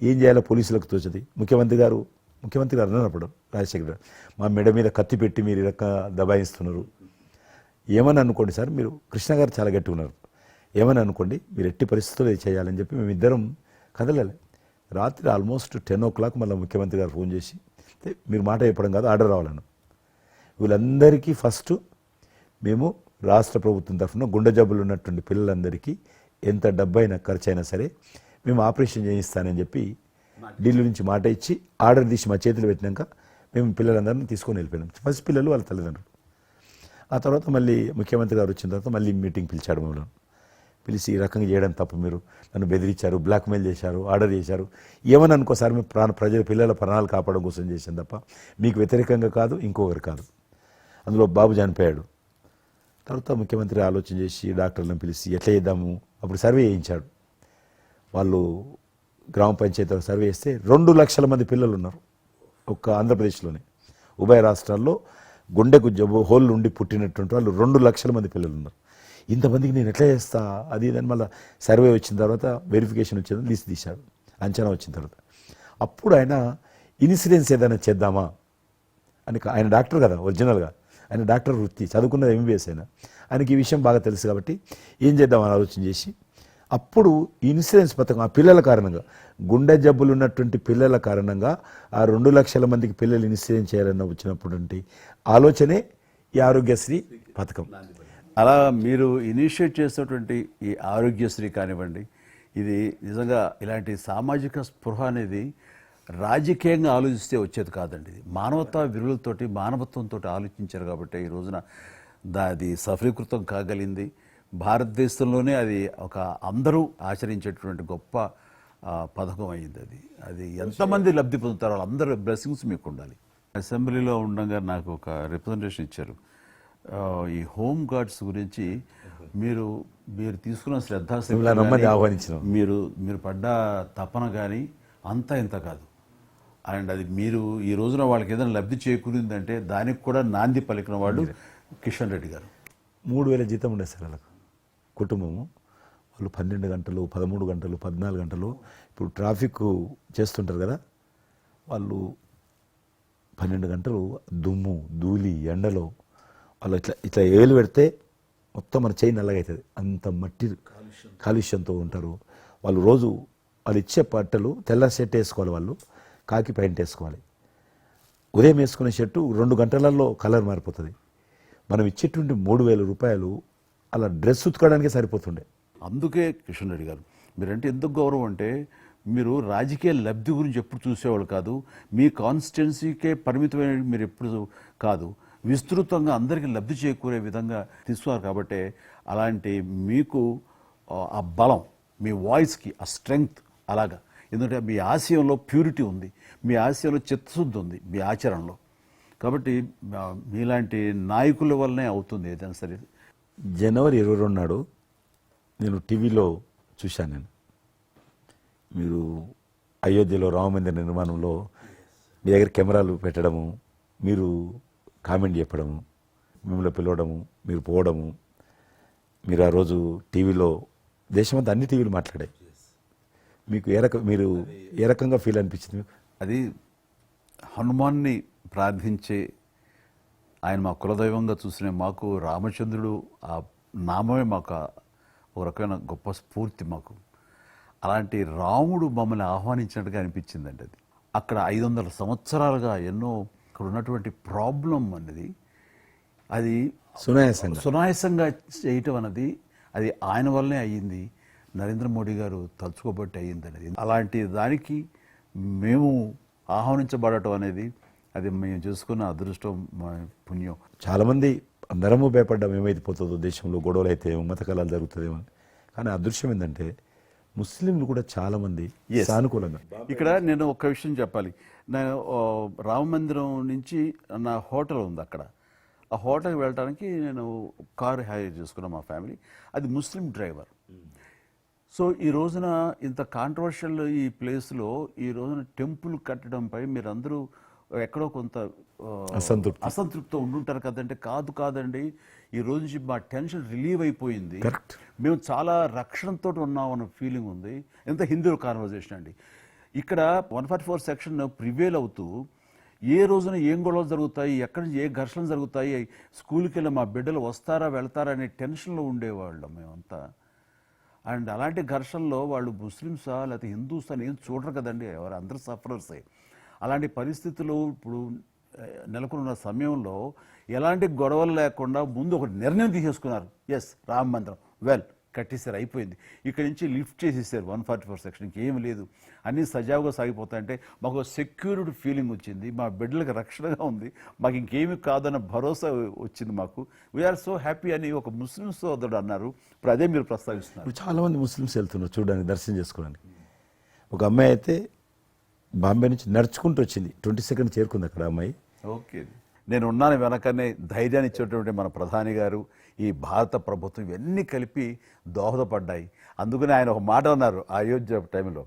ఏం చేయాలో పోలీసులకు తోచది. ముఖ్యమంత్రి గారు అన్నప్పుడు రాజశేఖర్ గారు మా మెడ మీద కత్తి పెట్టి మీరు ఈ రకంగా దబాయిస్తున్నారు, ఏమని అనుకోండి సార్, మీరు కృష్ణ గారు చాలా గట్టిగా ఉన్నారు, ఏమని అనుకోండి, మీరు ఎట్టి పరిస్థితుల్లో ఇది చేయాలని చెప్పి మేమిద్దరం కదలాలి. రాత్రి ఆల్మోస్ట్ 10 o'clock మళ్ళీ ముఖ్యమంత్రి గారు ఫోన్ చేసి మీరు మాట చెప్పడం కాదు ఆర్డర్ రావాలను, వీళ్ళందరికీ ఫస్ట్ మేము రాష్ట్ర ప్రభుత్వం తరఫున గుండె జబ్బులు ఉన్నటువంటి పిల్లలందరికీ ఎంత డబ్బైనా ఖర్చు అయినా సరే మేము ఆపరేషన్ చేయిస్తానని చెప్పి ఢిల్లీ నుంచి మాట ఇచ్చి ఆర్డర్ తీసి మా చేతులు పెట్టినాక మేము పిల్లలందరినీ తీసుకొని వెళ్ళిపోయినాం, ఫస్ట్ పిల్లలు వాళ్ళ తల్లిదండ్రులు. ఆ తర్వాత మళ్ళీ ముఖ్యమంత్రి గారు వచ్చిన తర్వాత మళ్ళీ మీటింగ్ పిలిచాడు మమ్మల్ని. పిలిచి ఈ రకంగా చేయడం తప్పు, మీరు నన్ను బెదిరించారు, బ్లాక్మెయిల్ చేశారు, ఆర్డర్ చేశారు, ఏమని అనుకోసారి మేము పిల్లల ప్రాణాలు కాపాడడం కోసం చేశాం తప్ప మీకు వ్యతిరేకంగా కాదు, ఇంకొకరు కాదు. అందులో బాబు చనిపోయాడు. తర్వాత ముఖ్యమంత్రి ఆలోచన చేసి డాక్టర్లను పిలిచి ఎట్లా చేద్దాము, అప్పుడు సర్వే చేయించాడు. వాళ్ళు గ్రామ పంచాయతీలో సర్వే చేస్తే 2 లక్షల మంది పిల్లలు ఉన్నారు ఒక్క ఆంధ్రప్రదేశ్లోనే. ఉభయ రాష్ట్రాల్లో గుండెకు జబ్బు హోళ్ళు ఉండి పుట్టినటువంటి వాళ్ళు 2 లక్షల మంది పిల్లలు ఉన్నారు. ఇంతమందికి నేను ఎట్లా చేస్తా అది ఇదని మళ్ళీ సర్వే వచ్చిన తర్వాత వెరిఫికేషన్ వచ్చిందని లిస్ట్ తీశాడు, అంచనా వచ్చిన తర్వాత. అప్పుడు ఆయన ఇన్సూరెన్స్ ఏదైనా చేద్దామా అని, ఆయన డాక్టర్ కదా ఒరిజినల్గా, ఆయన డాక్టర్ వృత్తి, చదువుకున్నది MBBS అయినా, ఆయనకి ఈ విషయం బాగా తెలుసు కాబట్టి ఏం చేద్దామని ఆలోచన చేసి అప్పుడు ఇన్సూరెన్స్ పథకం ఆ పిల్లల కారణంగా, గుండె జబ్బులు ఉన్నటువంటి పిల్లల కారణంగా ఆ 2 లక్షల మందికి పిల్లలు ఇన్సూరెన్స్ చేయాలన్న వచ్చినటువంటి ఆలోచనే ఈ ఆరోగ్యశ్రీ పథకం. అలా మీరు ఇనిషియేట్ చేసినటువంటి ఈ ఆరోగ్యశ్రీ కానివ్వండి, ఇది నిజంగా ఇలాంటి సామాజిక స్పృహ అనేది రాజకీయంగా ఆలోచిస్తే వచ్చేది కాదండి. ఇది మానవతా విలువలతోటి, మానవత్వంతో ఆలోచించారు కాబట్టి ఈ రోజున అది సఫలీకృతం కాగలిగింది. భారతదేశంలోనే అది ఒక అందరూ ఆచరించేటువంటి గొప్ప పథకం అయింది. అది ఎంతమంది లబ్ధి పొందుతారో వాళ్ళందరూ బ్లెస్సింగ్స్ మీకు ఉండాలి. అసెంబ్లీలో ఉండగా నాకు ఒక రిప్రజెంటేషన్ ఇచ్చారు. ఈ హోమ్ గార్డ్స్ గురించి మీరు తీసుకున్న శ్రద్ధ, మీరు పడ్డ తపన కానీ అంతా ఇంత కాదు. అండ్ అది మీరు ఈ రోజున వాళ్ళకి ఏదైనా లబ్ధి చేకూరిందంటే దానికి కూడా నాంది పలికిన వాడు కిషన్ రెడ్డి గారు. 3,000 జీతం ఉండేది సార్ వాళ్ళకు, కుటుంబము. వాళ్ళు 12 గంటలు, 13 గంటలు, 14 గంటలు ఇప్పుడు ట్రాఫిక్ చేస్తుంటారు కదా, వాళ్ళు 12 గంటలు దుమ్ము ధూళి ఎండలో వాళ్ళు ఇట్లా ఏలు పెడితే మొత్తం మన చేయి నల్లగవుతుంది, అంత మట్టి కాలుష్యంతో ఉంటారు వాళ్ళు. రోజు వాళ్ళు ఇచ్చే బట్టలు తెల్ల షర్ట్ వేసుకోవాలి, వాళ్ళు కాకి ప్యాంట్ వేసుకోవాలి. ఉదయం వేసుకునే షర్టు 2 గంటలలో కలర్ మారిపోతుంది. మనం ఇచ్చేటువంటి 3,000 రూపాయలు అలా డ్రెస్ ఉతకడానికే సరిపోతుండే. అందుకే కిషన్ రెడ్డి గారు మీరంటే ఎందుకు గౌరవం అంటే, మీరు రాజకీయ లబ్ధి గురించి ఎప్పుడు చూసేవాళ్ళు కాదు, మీ కాన్స్టిట్యున్సీకే పరిమితమైన మీరు ఎప్పుడు కాదు, విస్తృతంగా అందరికీ లబ్ధి చేకూరే విధంగా తీసుకున్నారు. కాబట్టి అలాంటి మీకు ఆ బలం, మీ వాయిస్కి ఆ స్ట్రెంగ్త్ అలాగా, ఎందుకంటే మీ ఆశయంలో ప్యూరిటీ ఉంది, మీ ఆశయంలో చిత్తశుద్ధి ఉంది మీ ఆచరణలో. కాబట్టి మీలాంటి నాయకుల వల్లనే అవుతుంది ఏదైనా సరే. జనవరి 22 నాడు నేను టీవీలో చూశాను, మీరు అయోధ్యలో రామమందిర నిర్మాణంలో మీ దగ్గర కెమెరాలు పెట్టడము, మీరు కామెంట్ చెప్పడము, మిమ్మల్ని పిలవడము, మీరు పోవడము, మీరు ఆ రోజు టీవీలో దేశమంతా అన్ని టీవీలు మాట్లాడాయి. మీకు మీరు ఏ రకంగా ఫీల్ అనిపించింది మీకు? అది హనుమాన్ని ప్రార్థించే ఆయన మా కులదైవంగా చూసిన మాకు రామచంద్రుడు ఆ నామమే మాకు ఒక రకమైన గొప్ప స్ఫూర్తి మాకు. అలాంటి రాముడు మమ్మల్ని ఆహ్వానించినట్టుగా అనిపించిందండి. అది అక్కడ 500 సంవత్సరాలుగా ఎన్నో అక్కడ ఉన్నటువంటి ప్రాబ్లం అనేది అది సునాయాసంగా చేయటం అన్నది అది ఆయన వల్లనే అయ్యింది, నరేంద్ర మోడీ గారు తలుచుకోబట్టి అయ్యింది అనేది. అలాంటి దానికి మేము ఆహ్వానించబడటం అనేది అది మేము చేసుకున్న అదృష్టం, మా పుణ్యం. చాలామంది అందరము భయపడ్డాం ఏమైపోతుందో దేశంలో, గొడవలు అయితే మత కళాలు జరుగుతుందేమో. కానీ అదృశ్యం ఏంటంటే ముస్లింలు కూడా చాలామంది సానుకూలంగా. ఇక్కడ నేను ఒక విషయం చెప్పాలి, నేను రామ మందిరం నుంచి నా హోటల్ ఉంది అక్కడ. ఆ హోటల్కి వెళ్ళడానికి నేను కారు హైర్ చేసుకున్నాను మా ఫ్యామిలీ. అది ముస్లిం డ్రైవర్. సో ఈ రోజున ఇంత కాంట్రవర్షియల్ ఈ ప్లేస్లో ఈ రోజున టెంపుల్ కట్టడంపై మీరందరూ ఎక్కడో కొంత అసంతృప్తితో ఉండుంటారు కదంటే. కాదండి, ఈ రోజు నుంచి మా టెన్షన్ రిలీవ్ అయిపోయింది, మేము చాలా రక్షణతో ఉన్నాం అన్న ఫీలింగ్ ఉంది. ఎంత హిందూ కాన్వర్జేషన్ అండి. ఇక్కడ 144 సెక్షన్ ప్రివేల్ అవుతూ ఏ రోజున ఏం గొడవలు జరుగుతాయి, ఎక్కడి నుంచి ఏ ఘర్షణలు జరుగుతాయి, స్కూల్కి వెళ్ళి మా బిడ్డలు వస్తారా వెళ్తారా అనే టెన్షన్లో ఉండేవాళ్ళం మేమంతా. అండ్ అలాంటి ఘర్షణలో వాళ్ళు ముస్లిమ్సా లేకపోతే హిందూసా అని ఏం చూడరు కదండి, ఎవరు అందరూ సఫరర్సే. అలాంటి పరిస్థితులు ఇప్పుడు నెలకొన్న సమయంలో ఎలాంటి గొడవలు లేకుండా ముందు ఒక నిర్ణయం తీసేసుకున్నారు. ఎస్, రామ మందిరం కట్టేసారు, అయిపోయింది. ఇక్కడి నుంచి లిఫ్ట్ చేసేసారు 144 సెక్షన్, ఇంకేం లేదు, అన్నీ సజావుగా సాగిపోతాయంటే మాకు సెక్యూరిటీ ఫీలింగ్ వచ్చింది, మా బిడ్డలకు రక్షణగా ఉంది, మాకు ఇంకేమి కాదన్న భరోసా వచ్చింది మాకు. వీఆర్ సో హ్యాపీ అని ఒక ముస్లిం సోదరుడు అన్నారు. ఇప్పుడు అదే మీరు ప్రస్తావిస్తున్నారు. ఇప్పుడు చాలామంది ముస్లిమ్స్ వెళ్తున్నారు చూడడానికి, దర్శనం చేసుకోవడానికి. ఒక అమ్మాయి అయితే బాంబే నుంచి నడుచుకుంటూ వచ్చింది, 22nd చేరుకుంది అక్కడ అమ్మాయి. ఓకే, నేను ఉన్నాను వెనకనే ధైర్యాన్ని ఇచ్చేటువంటి మన ప్రధాని గారు, ఈ భారత ప్రభుత్వం ఇవన్నీ కలిపి దోహదపడ్డాయి. అందుకని ఆయన ఒక మాట అన్నారు అయోధ్య టైంలో,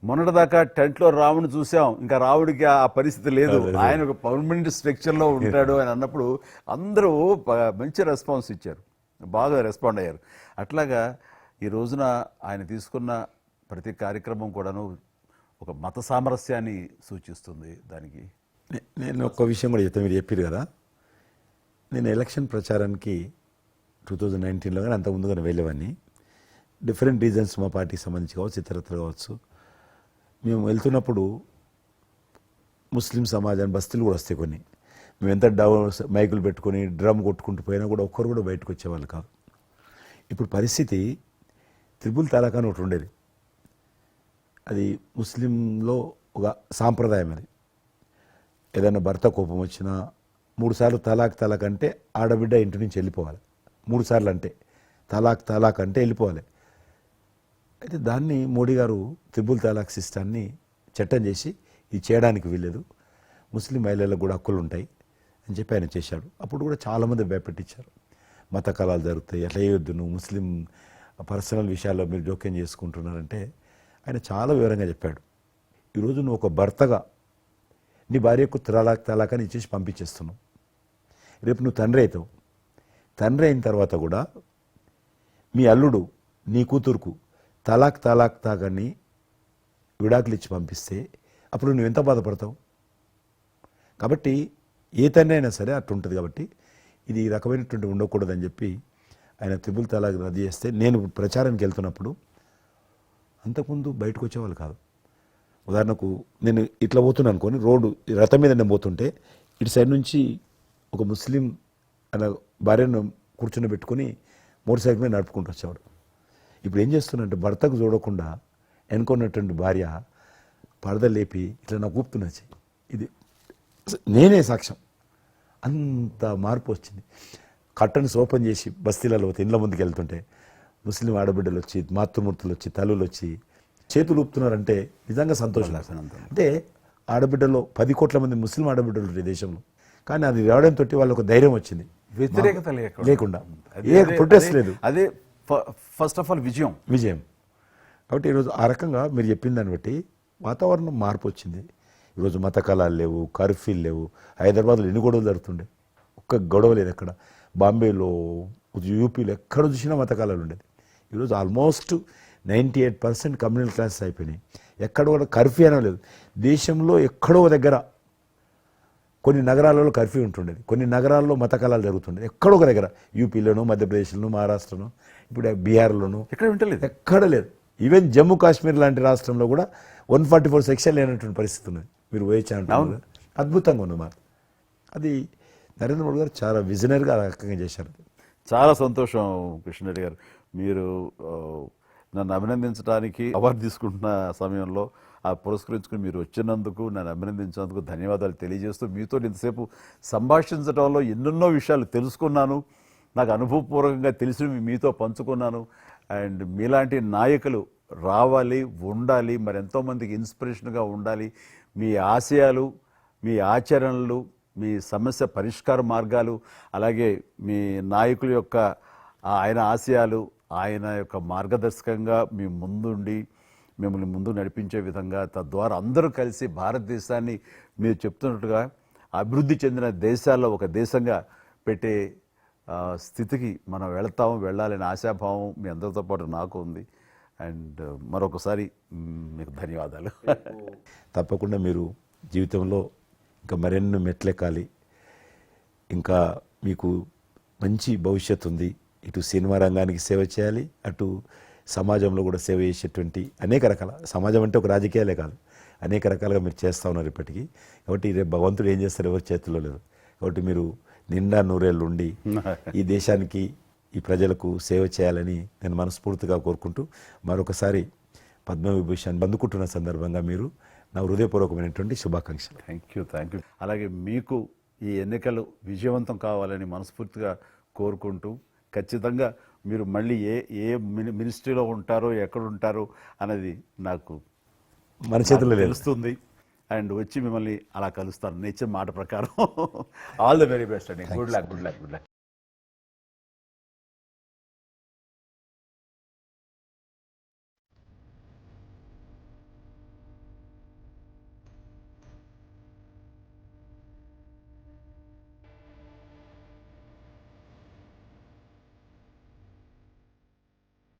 మొన్నటిదాకా టెంట్లో రాముడిని చూసాం, ఇంకా రావుడికి ఆ పరిస్థితి లేదు, ఆయన ఒక పర్మనెంట్ స్ట్రక్చర్లో ఉంటాడు అని అన్నప్పుడు అందరూ మంచి రెస్పాన్స్ ఇచ్చారు, బాగా రెస్పాండ్ అయ్యారు. అట్లాగా ఈ రోజున ఆయన తీసుకున్న ప్రతి కార్యక్రమం కూడాను ఒక మత సామరస్యాన్ని సూచిస్తుంది. దానికి నేను ఒక విషయం కూడా చెప్తాను, మీరు చెప్పారు కదా, నేను ఎలక్షన్ ప్రచారానికి 2019లో కానీ అంత ముందుగానే వెళ్ళేవాడిని. డిఫరెంట్ రీజన్స్ మా పార్టీకి సంబంధించి కావచ్చు, ఇతరత్ర కావచ్చు. మేము వెళ్తున్నప్పుడు ముస్లిం సమాజాన్ని బస్తీలు కూడా వస్తాయి కొన్ని. మేము ఎంత మైకులు పెట్టుకొని డ్రమ్ కొట్టుకుంటూ పోయినా కూడా ఒక్కరు కూడా బయటకు వచ్చేవాళ్ళు కాదు. ఇప్పుడు పరిస్థితి త్రిపుల్ తలాక్ అని ఒకటి ఉండేది, అది ముస్లింలో ఒక సాంప్రదాయం. అది ఏదైనా భర్త కోపం వచ్చినా 3 సార్లు తలాక్ అంటే ఆడబిడ్డ ఇంటి నుంచి వెళ్ళిపోవాలి. 3 సార్లు అంటే తలాక్ అంటే వెళ్ళిపోవాలి. అయితే దాన్ని మోడీ గారు త్రిపుల్ తలాక్ సిస్టాన్ని చట్టం చేసి ఇది చేయడానికి వీల్లేదు, ముస్లిం మహిళలకు కూడా హక్కులు ఉంటాయి అని చెప్పి ఆయన చేశాడు. అప్పుడు కూడా చాలామంది భయపెట్టించారు, మత కళాలు జరుగుతాయి, అట్లా వేయొద్దు, నువ్వు ముస్లిం పర్సనల్ విషయాల్లో మీరు జోక్యం చేసుకుంటున్నారంటే ఆయన చాలా వివరంగా చెప్పాడు. ఈరోజు నువ్వు ఒక భర్తగా నీ భార్యకు తలాక్ అని ఇచ్చేసి పంపించేస్తున్నావు. రేపు నువ్వు తండ్రి అవుతావు, తండ్రి అయిన తర్వాత కూడా మీ అల్లుడు నీ కూతురుకు తలాక్ తాగని విడాకులు ఇచ్చి పంపిస్తే అప్పుడు నువ్వు ఎంత బాధపడతావు? కాబట్టి ఏ తండ్రి అయినా సరే అట్లుంటుంది. కాబట్టి ఇది ఈ రకమైనటువంటి ఉండకూడదని చెప్పి ఆయన త్రిపుల్ తలాక్ రద్దు చేస్తే, నేను ప్రచారానికి వెళ్తున్నప్పుడు అంతకుముందు బయటకు వచ్చేవాళ్ళు కాదు. ఉదాహరణకు నేను ఇట్లా పోతున్నాను అనుకోని, రోడ్డు రథం మీద నేను పోతుంటే ఇటు సైడ్ నుంచి ఒక ముస్లిం అన్న భార్యను కూర్చొని పెట్టుకుని మోటార్ సైకిల్ మీద నడుపుకుంటూ వచ్చేవాడు. ఇప్పుడు ఏం చేస్తున్నంటే భర్తకు చూడకుండా ఎన్నుకున్నటువంటి భార్య పరద లేపి ఇట్లా నాకు ఊపుతున్నచ్చి, ఇది నేనే సాక్ష్యం. అంత మార్పు వచ్చింది. కట్టన్స్ ఓపెన్ చేసి బస్తీలలో ఇండ్ల ముందుకు వెళ్తుంటే ముస్లిం ఆడబిడ్డలు వచ్చి, మాతృమూర్తులు వచ్చి, తల్లులు వచ్చి చేతులు ఊపుతున్నారంటే నిజంగా సంతోషం. అంటే ఆడబిడ్డలో 10 కోట్ల మంది ముస్లిం ఆడబిడ్డలు ఉంటారు దేశంలో, కానీ అది రావడంతో వాళ్ళకు ఒక ధైర్యం వచ్చింది, వ్యతిరేకత లేకుండా, ఏ ప్రొటెస్ట్ లేదు. అదే ఫస్ట్ ఆఫ్ ఆల్ విజయం. కాబట్టి ఈరోజు ఆ రకంగా మీరు చెప్పిన దాన్ని బట్టి వాతావరణం మార్పు వచ్చింది. ఈరోజు మత కళాలు లేవు, కర్ఫ్యూలు లేవు. హైదరాబాద్లో ఎన్ని గొడవలు జరుగుతుండే, ఒక్క గొడవ లేదు ఎక్కడ. బాంబేలో, యూపీలో ఎక్కడ చూసినా మత కళాలు ఉండేది. ఈరోజు ఆల్మోస్ట్ 98% కమ్యూనల్ క్లాసెస్ అయిపోయినాయి. ఎక్కడ కూడా కర్ఫ్యూ అనే లేదు. దేశంలో ఎక్కడో దగ్గర కొన్ని నగరాలలో కర్ఫ్యూ ఉంటుండేది, కొన్ని నగరాల్లో మత కళాలు జరుగుతుండేది. ఎక్కడో ఒక దగ్గర యూపీలోను, మధ్యప్రదేశ్లోను, మహారాష్ట్రను, ఇప్పుడు బీహార్లోను ఎక్కడ లేదు. ఈవెన్ జమ్మూ కాశ్మీర్ లాంటి రాష్ట్రంలో కూడా 144 సెక్షన్ లేనటువంటి పరిస్థితి ఉన్నది. మీరు వేయచ్చా అంటే అద్భుతంగా ఉన్నమాట. అది నరేంద్ర మోడీ గారు చాలా విజనరీగా ఆ రకంగా చేశారు. చాలా సంతోషం కృష్ణరెడ్డి గారు. మీరు నన్ను అభినందించడానికి అవార్డు తీసుకుంటున్న సమయంలో ఆ పురస్కరించుకుని మీరు వచ్చినందుకు, నన్ను అభినందించినందుకు ధన్యవాదాలు తెలియజేస్తూ, మీతో ఇంతసేపు సంభాషించడంలో ఎన్నెన్నో విషయాలు తెలుసుకున్నాను, నాకు అనుభవపూర్వకంగా తెలిసి మీతో పంచుకున్నాను. అండ్ మీలాంటి నాయకులు రావాలి, ఉండాలి, మరి ఎంతోమందికి ఇన్స్పిరేషన్గా ఉండాలి. మీ ఆశయాలు, మీ ఆచరణలు, మీ సమస్య పరిష్కార మార్గాలు, అలాగే మీ నాయకుల యొక్క ఆయన ఆశయాలు, ఆయన యొక్క మార్గదర్శకంగా మీ ముందుండి మిమ్మల్ని ముందు నడిపించే విధంగా, తద్వారా అందరూ కలిసి భారతదేశాన్ని మీరు చెప్తున్నట్టుగా అభివృద్ధి చెందిన దేశాల్లో ఒక దేశంగా పెట్టే స్థితికి మనం వెళ్ళాలనే ఆశాభావం మీ అందరితో పాటు నాకు ఉంది. అండ్ మరొకసారి మీకు ధన్యవాదాలు. తప్పకుండా మీరు జీవితంలో ఇంకా మరెన్నో మెట్లెక్కాలి, ఇంకా మీకు మంచి భవిష్యత్తు ఉంది. ఇటు సినిమా రంగానికి సేవ చేయాలి, అటు సమాజంలో కూడా సేవ చేసేటువంటి అనేక రకాల, సమాజం అంటే ఒక రాజకీయాలే కాదు, అనేక రకాలుగా మీరు చేస్తూ ఉన్నారు ఇప్పటికీ. కాబట్టి రేపు భగవంతుడు ఏం చేస్తారు ఎవరి చేతిలో లేదు. కాబట్టి మీరు నిండా నూరేళ్ళు ఉండి ఈ దేశానికి, ఈ ప్రజలకు సేవ చేయాలని నేను మనస్ఫూర్తిగా కోరుకుంటూ మరొకసారి పద్మవిభూషణ్ అందుకుంటున్న సందర్భంగా మీరు నా హృదయపూర్వకమైనటువంటి శుభాకాంక్షలు. Thank you. అలాగే మీకు ఈ ఎన్నికలు విజయవంతం కావాలని మనస్ఫూర్తిగా కోరుకుంటూ, ఖచ్చితంగా మీరు మళ్ళీ ఏ మినిస్ట్రీలో ఉంటారో, ఎక్కడ ఉంటారో అనేది నాకు మన చేతుల్లో లేదు. తెలుస్తుంది. అండ్ వచ్చి మిమ్మల్ని అలా కలుస్తాను నేచర్ మాట ప్రకారం. ఆల్ ద వెరీ బెస్ట్ అండి. Good luck.